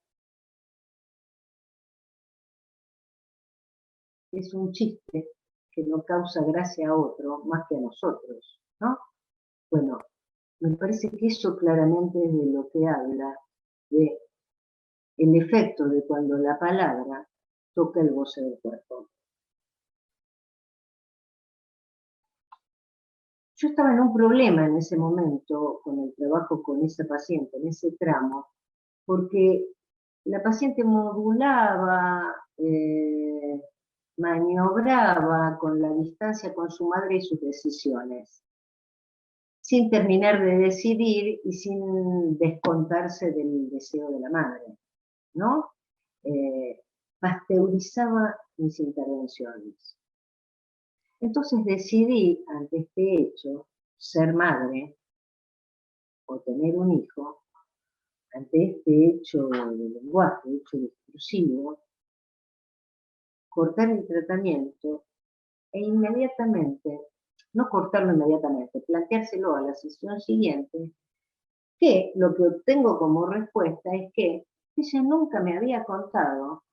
A: es un chiste que no causa gracia a otro más que a nosotros, ¿no? Bueno, me parece que eso claramente es de lo que habla, de el efecto de cuando la palabra toca el goce del cuerpo. Yo estaba en un problema en ese momento con el trabajo con esa paciente, en ese tramo, porque la paciente modulaba, maniobraba con la distancia con su madre y sus decisiones, sin terminar de decidir y sin descontarse del deseo de la madre, ¿no? Pasteurizaba mis intervenciones. Entonces decidí, ante este hecho, ser madre o tener un hijo, ante este hecho de lenguaje, hecho discursivo, cortar el tratamiento e inmediatamente no cortarlo inmediatamente, planteárselo a la sesión siguiente, que lo que obtengo como respuesta es que ella nunca me había contado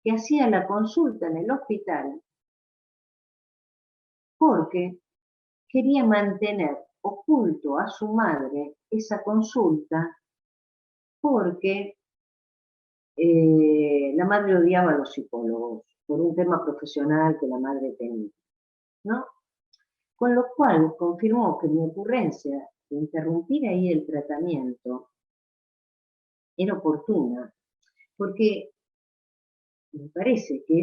A: que hacía la consulta en el hospital porque quería mantener oculto a su madre esa consulta porque la madre odiaba a los psicólogos por un tema profesional que la madre tenía, ¿no? Con lo cual confirmó que mi ocurrencia de interrumpir ahí el tratamiento era oportuna, porque me parece que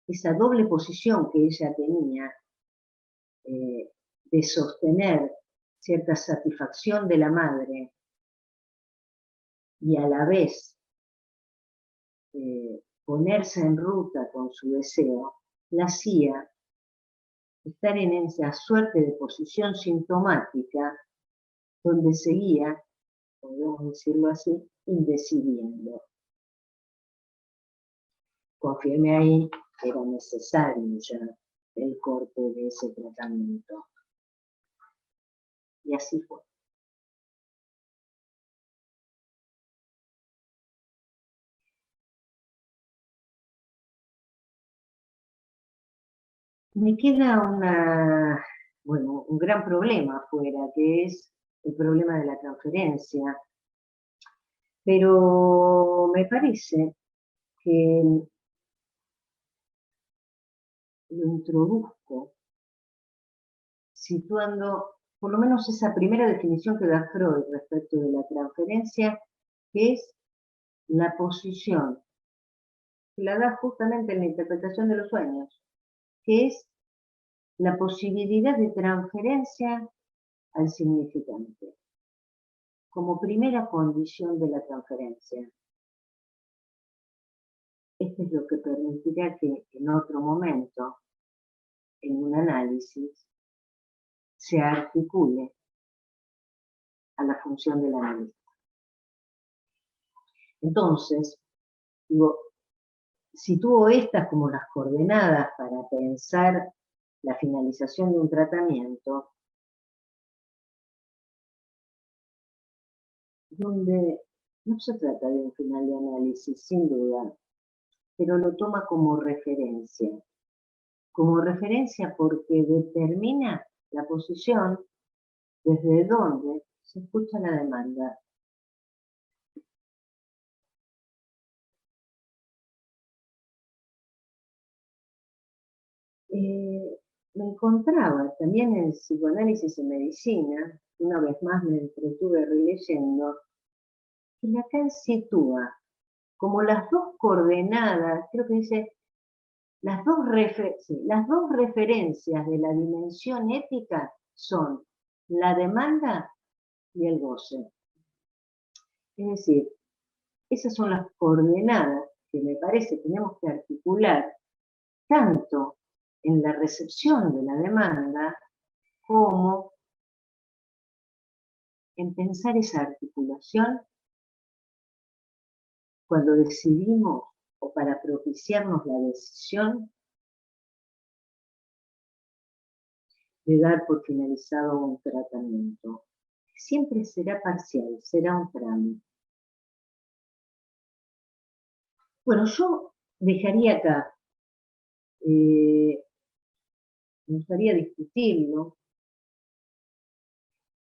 A: esa doble posición que ella tenía de sostener cierta satisfacción de la madre y a la vez ponerse en ruta con su deseo, la hacía estar en esa suerte de posición sintomática donde seguía, podemos decirlo así, indecidiendo. Confirmé ahí que era necesario ya el corte de ese tratamiento. Y así fue. Me queda un gran problema afuera, que es el problema de la transferencia. Pero me parece que lo introduzco situando por lo menos esa primera definición que da Freud respecto de la transferencia, que es la posición, que la da justamente en la interpretación de los sueños, que es la posibilidad de transferencia al significante, como primera condición de la transferencia. Esto es lo que permitirá que en otro momento, en un análisis, se articule a la función del analista. Entonces, digo, sitúo estas como las coordenadas para pensar la finalización de un tratamiento, donde no se trata de un final de análisis, sin duda, pero lo toma como referencia porque determina la posición desde donde se escucha la demanda. Me encontraba también en psicoanálisis y medicina, una vez más me entretuve releyendo, que Lacan sitúa como las dos coordenadas, creo que dice, las dos referencias de la dimensión ética son la demanda y el goce. Es decir, esas son las coordenadas que me parece tenemos que articular tanto en la recepción de la demanda como en pensar esa articulación cuando decidimos o para propiciarnos la decisión de dar por finalizado un tratamiento. Siempre será parcial, será un trámite. Bueno, yo dejaría acá. Me gustaría discutirlo,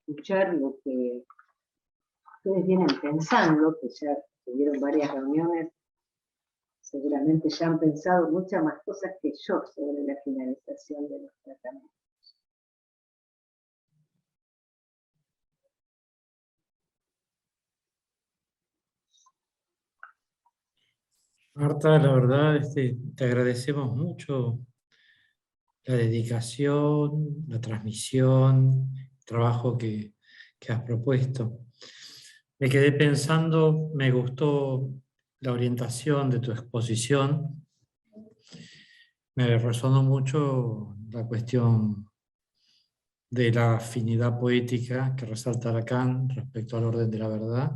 A: escuchar lo que ustedes vienen pensando, que ya tuvieron varias reuniones, seguramente ya han pensado muchas más cosas que yo sobre la finalización de los tratamientos.
B: Marta, la verdad, te agradecemos mucho la dedicación, la transmisión, el trabajo que has propuesto. Me quedé pensando, me gustó la orientación de tu exposición, me resonó mucho la cuestión de la afinidad poética que resalta Lacan respecto al orden de la verdad.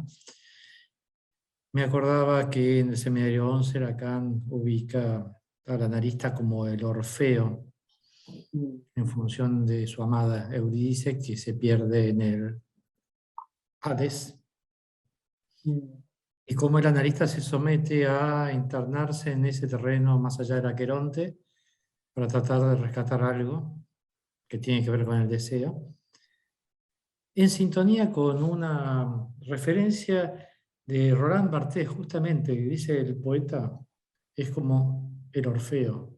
B: Me acordaba que en el Seminario 11 Lacan ubica al analista como el Orfeo, en función de su amada Eurídice, que se pierde en el Hades, y cómo el analista se somete a internarse en ese terreno más allá del Aqueronte para tratar de rescatar algo que tiene que ver con el deseo, en sintonía con una referencia de Roland Barthes, justamente, que dice el poeta, es como el Orfeo,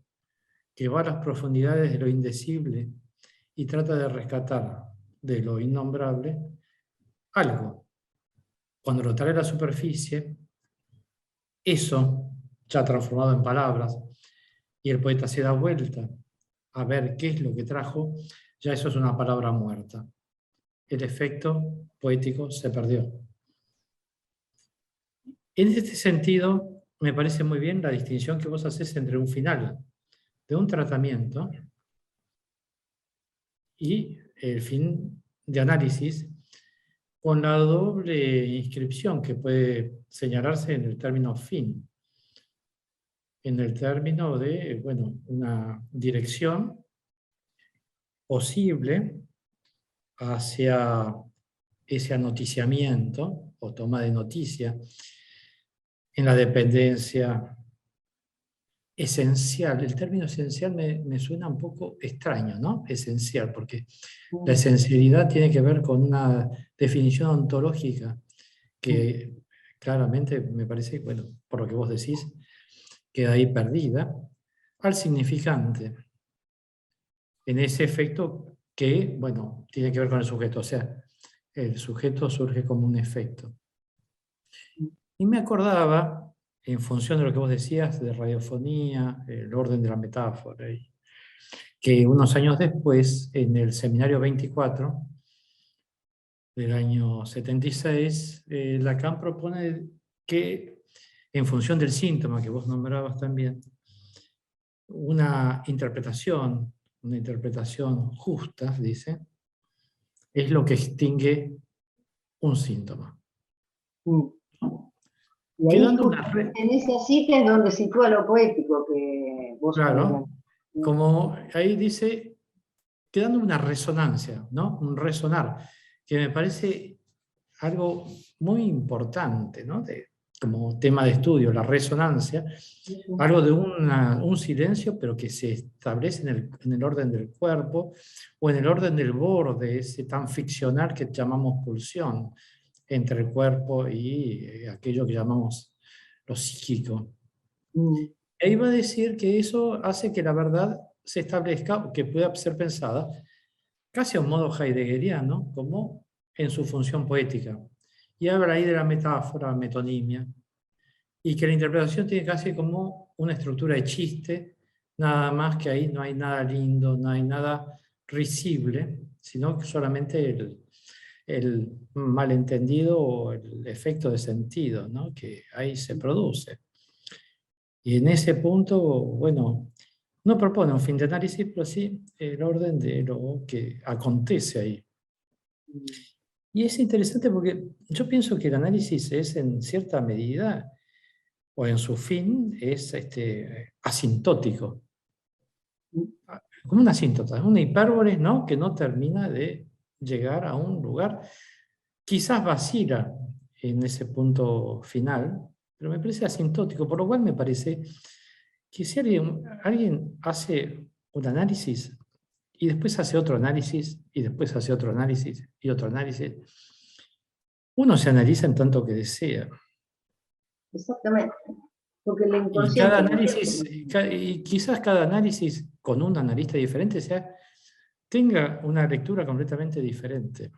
B: que va a las profundidades de lo indecible y trata de rescatar de lo innombrable algo. Cuando lo trae a la superficie, eso, ya transformado en palabras, y el poeta se da vuelta a ver qué es lo que trajo, ya eso es una palabra muerta. El efecto poético se perdió. En este sentido, me parece muy bien la distinción que vos haces entre un final de un tratamiento y el fin de análisis, con la doble inscripción que puede señalarse en el término fin, en el término de, bueno, una dirección posible hacia ese anoticiamiento o toma de noticia en la dependencia esencial. El término esencial me suena un poco extraño, ¿no? Esencial, porque la esencialidad tiene que ver con una definición ontológica que claramente me parece, bueno, por lo que vos decís, queda ahí perdida, al significante, en ese efecto que, bueno, tiene que ver con el sujeto, o sea, el sujeto surge como un efecto. Y me acordaba, en función de lo que vos decías, de radiofonía, el orden de la metáfora, que unos años después, en el seminario 24 del año 76, Lacan propone que, en función del síntoma que vos nombrabas también, una interpretación justa, dice, es lo que extingue un síntoma.
A: Y ahí
B: Quedando una
A: en esa cita es donde sitúa lo poético que vos
B: claro, como ahí dice, quedando una resonancia, ¿no? Un resonar, que me parece algo muy importante, ¿no? Como tema de estudio, la resonancia, algo de un silencio, pero que se establece en el orden del cuerpo o en el orden del borde, ese tan ficcional que llamamos pulsión entre el cuerpo y aquello que llamamos lo psíquico. E iba a decir que eso hace que la verdad se establezca o que pueda ser pensada casi a un modo heideggeriano, como en su función poética. Y habla ahí de la metáfora, metonimia, y que la interpretación tiene casi como una estructura de chiste, nada más que ahí no hay nada lindo, no hay nada risible, sino que solamente el malentendido o el efecto de sentido, ¿no? Que ahí se produce. Y en ese punto, bueno, no propone un fin de análisis, pero sí el orden de lo que acontece ahí. Y es interesante porque yo pienso que el análisis es en cierta medida, o en su fin, es asintótico. Como una asíntota, una hipérbole, ¿no? Que no termina de llegar a un lugar. Quizás vacila en ese punto final, pero me parece asintótico, por lo cual me parece que si alguien hace un análisis y después hace otro análisis y después hace otro análisis y otro análisis, uno se analiza en tanto que desea.
A: Exactamente. Porque el
B: Y cada
A: inconsciente...
B: análisis, y quizás cada análisis con un analista diferente tenga una lectura completamente diferente.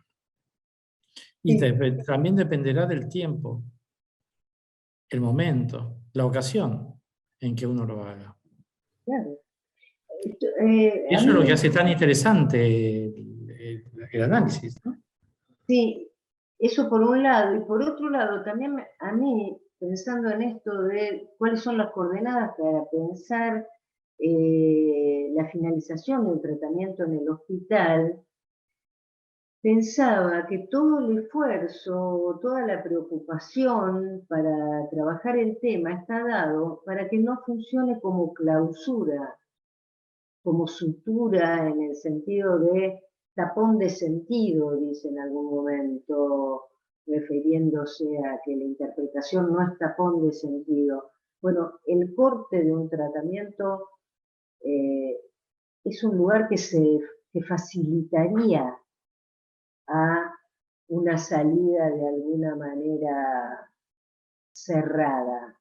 B: Y
A: Sí,
B: también dependerá del tiempo, el momento, la ocasión en que uno lo haga.
A: claro. A
B: Eso es lo que
A: mí,
B: hace tan interesante el análisis, ¿no?
A: sí, eso por un lado. Y por otro lado, también a mí, pensando en esto de cuáles son las coordenadas para pensar la finalización del tratamiento en el hospital, pensaba que todo el esfuerzo, toda la preocupación para trabajar el tema está dado para que no funcione como clausura como sutura en el sentido de tapón de sentido, dice en algún momento, refiriéndose a que la interpretación no es tapón de sentido. Bueno, el corte de un tratamiento es un lugar que facilitaría a una salida de alguna manera cerrada.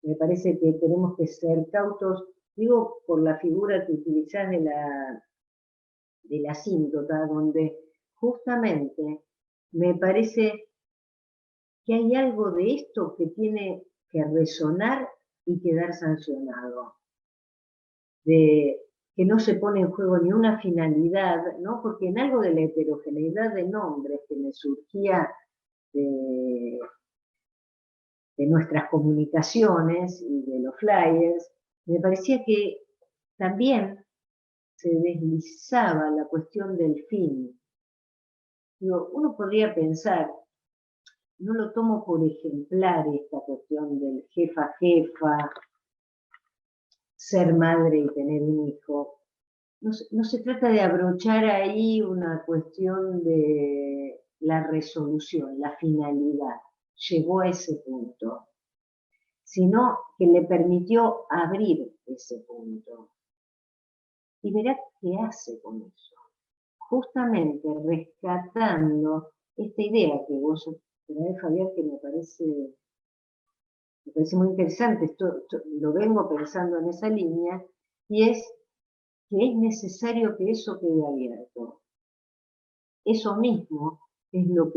A: Me parece que tenemos que ser cautos, digo por la figura que utilizás de la asíntota, donde justamente me parece que hay algo de esto que tiene que resonar y quedar sancionado. De que no se pone en juego ni una finalidad, ¿no? Porque en algo de la heterogeneidad de nombres que me surgía de, de nuestras comunicaciones y de los flyers, me parecía que también se deslizaba la cuestión del fin. Digo, uno podría pensar, no lo tomo por ejemplar esta cuestión del jefa, ser madre y tener un hijo. No se trata de abrochar ahí una cuestión de la resolución, la finalidad, llegó a ese punto, sino que le permitió abrir ese punto. Y verá qué hace con eso. Justamente rescatando esta idea que vos traes, Fabián, que me parece muy interesante, esto lo vengo pensando en esa línea, y es que es necesario que eso quede abierto. Eso mismo es lo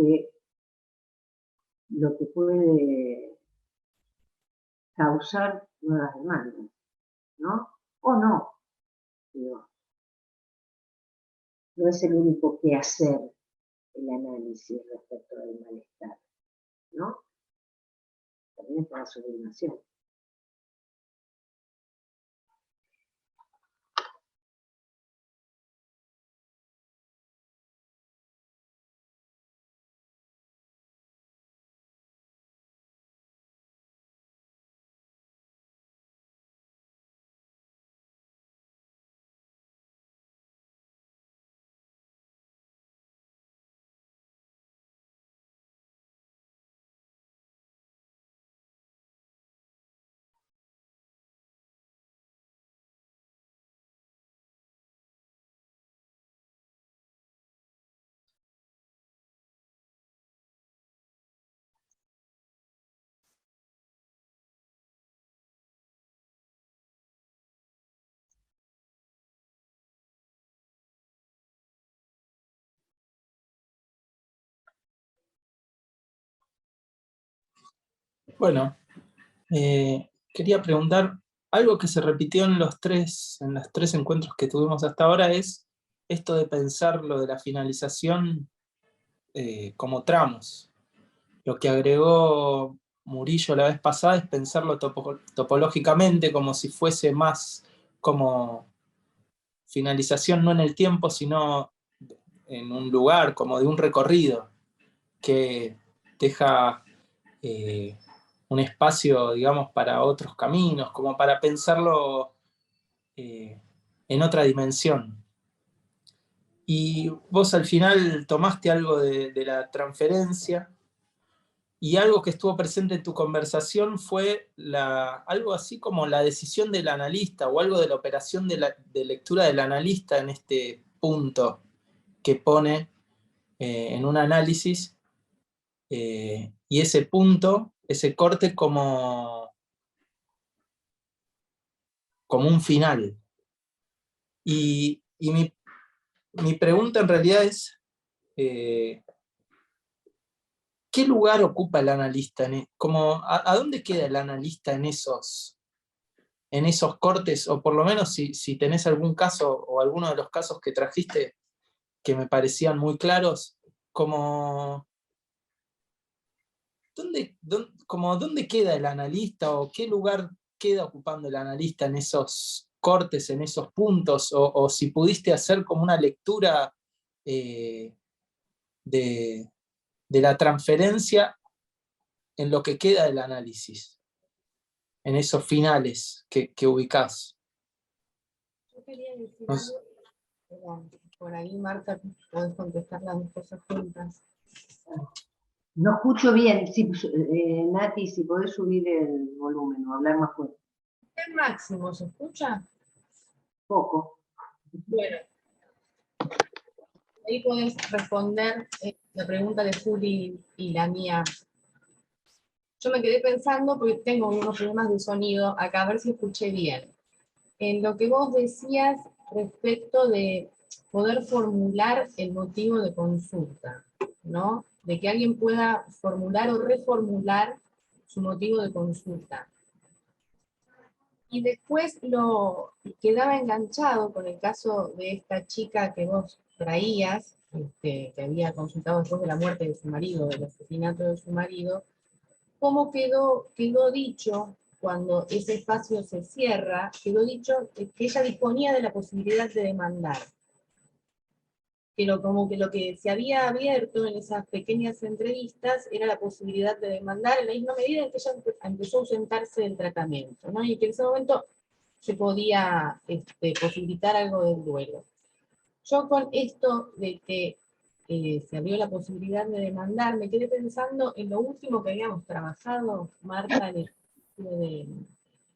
A: que puede causar nuevas demandas, ¿no? O no, digo, no es el único que hacer el análisis respecto del malestar, ¿no? También está la sublimación.
C: Bueno, quería preguntar, algo que se repitió en los tres encuentros que tuvimos hasta ahora es esto de pensar lo de la finalización como tramos. Lo que agregó Murillo la vez pasada es pensarlo topológicamente, como si fuese más como finalización no en el tiempo, sino en un lugar, como de un recorrido, que deja un espacio, digamos, para otros caminos, como para pensarlo en otra dimensión. Y vos al final tomaste algo de la transferencia, y algo que estuvo presente en tu conversación fue algo así como la decisión del analista, o algo de la operación de lectura del analista en este punto que pone en un análisis, y ese punto, ese corte como un final. Y mi pregunta en realidad es, ¿qué lugar ocupa el analista? ¿A dónde queda el analista en esos cortes? O por lo menos si tenés algún caso, o alguno de los casos que trajiste que me parecían muy claros, como ¿dónde queda el analista, o qué lugar queda ocupando el analista en esos cortes, en esos puntos? O si pudiste hacer como una lectura de la transferencia en lo que queda del análisis, en esos finales que ubicás.
A: Yo
D: quería decir algo. Perdón, por ahí, Marta, podés contestar las dos cosas juntas.
A: No escucho bien. Si, Nati, si podés subir el volumen o hablar más fuerte.
D: ¿Qué máximo se escucha?
A: Poco.
D: Bueno, ahí podés responder la pregunta de Juli y la mía. Yo me quedé pensando, porque tengo unos problemas de sonido acá, a ver si escuché bien. En lo que vos decías respecto de poder formular el motivo de consulta, ¿no? De que alguien pueda formular o reformular su motivo de consulta. Y después lo quedaba enganchado con el caso de esta chica que vos traías, que había consultado después de la muerte de su marido, del asesinato de su marido, cómo quedó dicho, cuando ese espacio se cierra, quedó dicho que ella disponía de la posibilidad de demandar. Como que lo que se había abierto en esas pequeñas entrevistas era la posibilidad de demandar en la misma medida en que ella empezó a ausentarse del tratamiento, ¿no? Y que en ese momento se podía posibilitar algo del duelo. Yo con esto de que se abrió la posibilidad de demandar, me quedé pensando en lo último que habíamos trabajado, Marta, en el estudio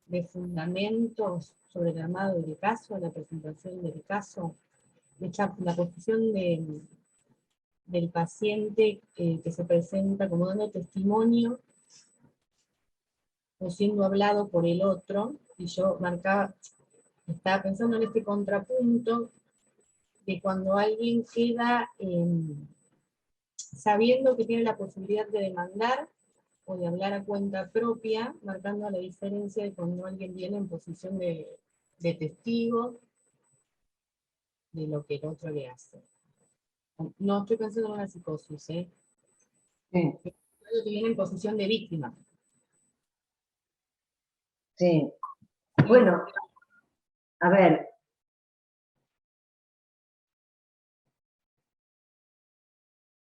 D: de fundamentos sobre el armado del caso, la presentación del caso, la posición del paciente que se presenta como dando testimonio o siendo hablado por el otro, y yo estaba pensando en este contrapunto de cuando alguien queda sabiendo que tiene la posibilidad de demandar o de hablar a cuenta propia, marcando la diferencia de cuando alguien viene en posición de testigo de lo que el otro le hace. No estoy pensando en una psicosis, ¿eh?
A: Sí.
D: Que viene en posición de víctima.
A: Sí. Bueno, a ver.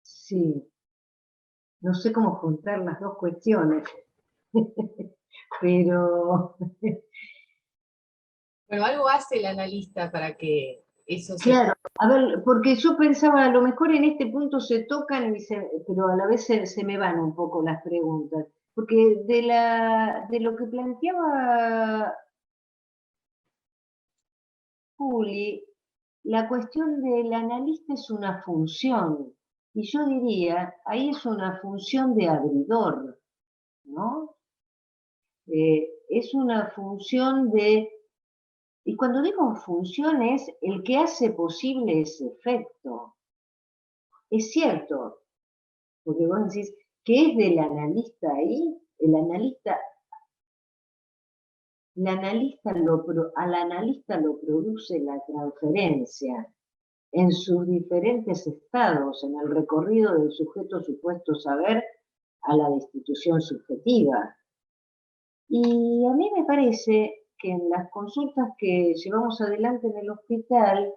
A: Sí. No sé cómo juntar las dos cuestiones. Pero...
D: Bueno, algo hace el analista para que eso se...
A: Claro, a ver, porque yo pensaba, a lo mejor en este punto se tocan, pero a la vez se me van un poco las preguntas. Porque de lo que planteaba Juli, la cuestión del analista es una función, y yo diría, ahí es una función de abridor, ¿no? Es una función de... Y cuando digo función es el que hace posible ese efecto. Es cierto, porque vos decís, ¿qué es del analista ahí? Al analista lo produce la transferencia en sus diferentes estados, en el recorrido del sujeto supuesto saber a la destitución subjetiva. Y a mí me parece que en las consultas que llevamos adelante en el hospital,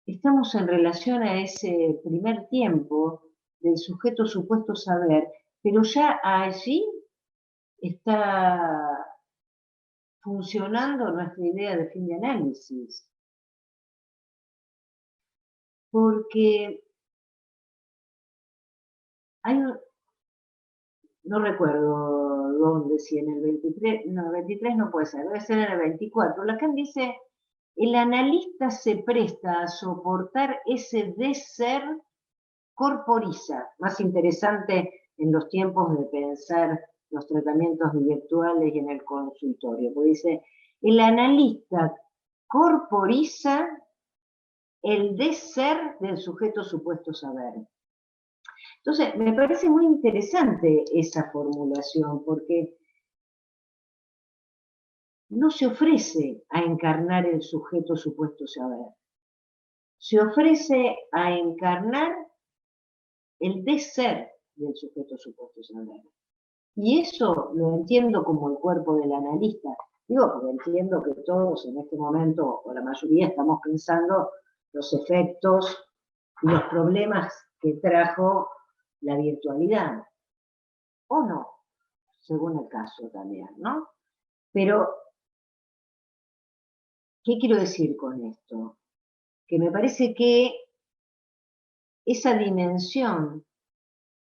A: estamos en relación a ese primer tiempo del sujeto supuesto saber, pero ya allí está funcionando nuestra idea de fin de análisis. Porque no recuerdo dónde, si en el 23, no, el 23 no puede ser, debe ser en el 24. Lacan dice, el analista se presta a soportar ese deser corporiza, más interesante en los tiempos de pensar los tratamientos virtuales y en el consultorio, porque dice, el analista corporiza el deser del sujeto supuesto saber. Entonces, me parece muy interesante esa formulación, porque no se ofrece a encarnar el sujeto supuesto saber. Se ofrece a encarnar el deser del sujeto supuesto saber. Y eso lo entiendo como el cuerpo del analista. Digo, porque entiendo que todos en este momento, o la mayoría, estamos pensando los efectos y los problemas que trajo la virtualidad. O no, según el caso también, ¿no? Pero ¿Qué quiero decir con esto? Que me parece que esa dimensión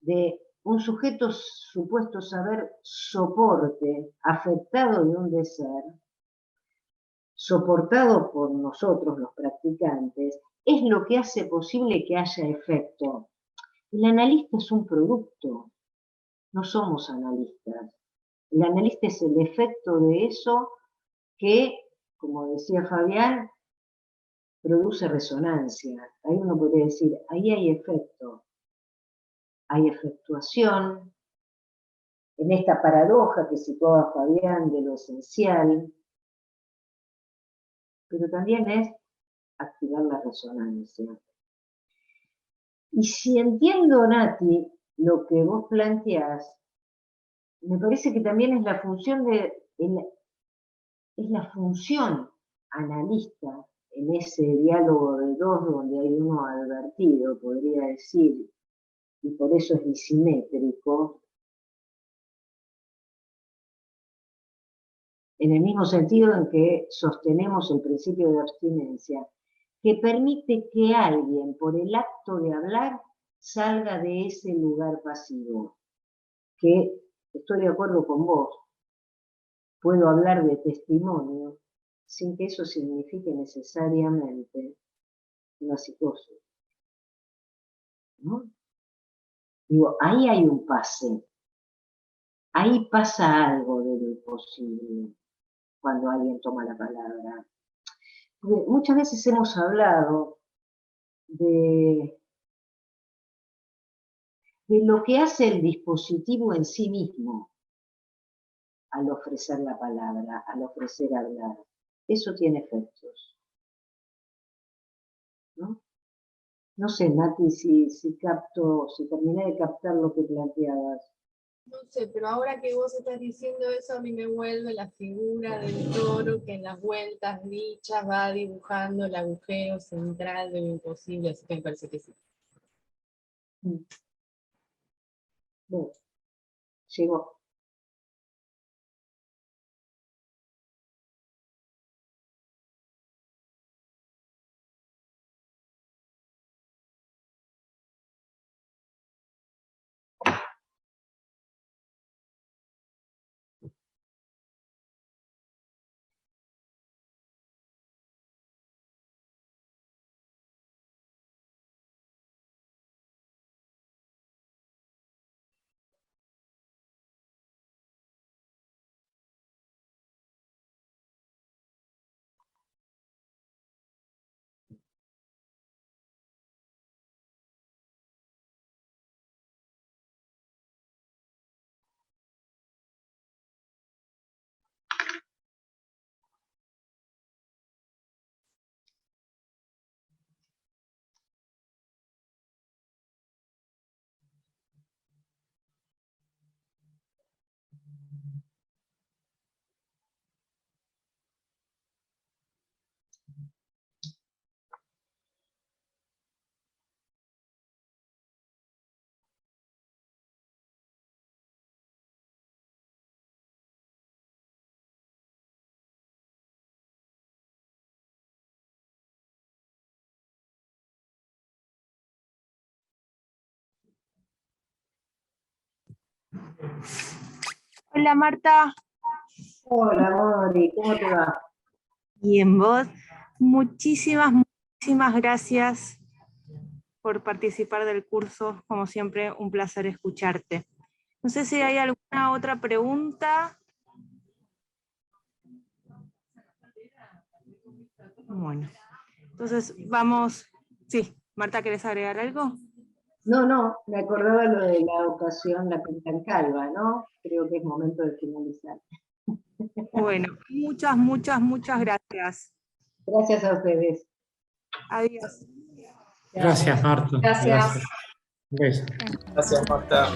A: de un sujeto supuesto saber soporte, afectado de un deser, soportado por nosotros los practicantes, es lo que hace posible que haya efecto. El analista es un producto, no somos analistas. El analista es el efecto de eso que, como decía Fabián, produce resonancia. Ahí uno podría decir, ahí hay efecto, hay efectuación, en esta paradoja que situaba Fabián de lo esencial, pero también es activar la resonancia. Y si entiendo, Nati, lo que vos planteás, me parece que también es la función es la función analista en ese diálogo de dos donde hay uno advertido, podría decir, y por eso es disimétrico, en el mismo sentido en que sostenemos el principio de abstinencia, que permite que alguien, por el acto de hablar, salga de ese lugar pasivo. Que estoy de acuerdo con vos, puedo hablar de testimonio sin que eso signifique necesariamente una psicosis, ¿no? Digo, ahí hay un pase, ahí pasa algo de lo imposible cuando alguien toma la palabra. Porque muchas veces hemos hablado de lo que hace el dispositivo en sí mismo al ofrecer la palabra, al ofrecer hablar. Eso tiene efectos, ¿no? No sé, Nati, si terminé de captar lo que planteabas.
D: No sé, pero ahora que vos estás diciendo eso, a mí me vuelve la figura del toro que en las vueltas dichas va dibujando el agujero central de lo imposible, así que me parece que sí.
A: Bueno, llegó.
E: Hola Marta.
A: Hola, Mori, ¿cómo te va?
E: Bien, vos. Muchísimas gracias por participar del curso. Como siempre, un placer escucharte. No sé si hay alguna otra pregunta. Bueno, entonces vamos. Sí, Marta, ¿querés agregar algo?
A: No, me acordaba lo de la ocasión, la pinta en calva, ¿no? Creo que es momento de finalizar.
E: Bueno, muchas gracias.
A: Gracias a ustedes.
E: Adiós.
B: Gracias, Marta.
D: Gracias.
B: Un beso.
C: Gracias, Marta.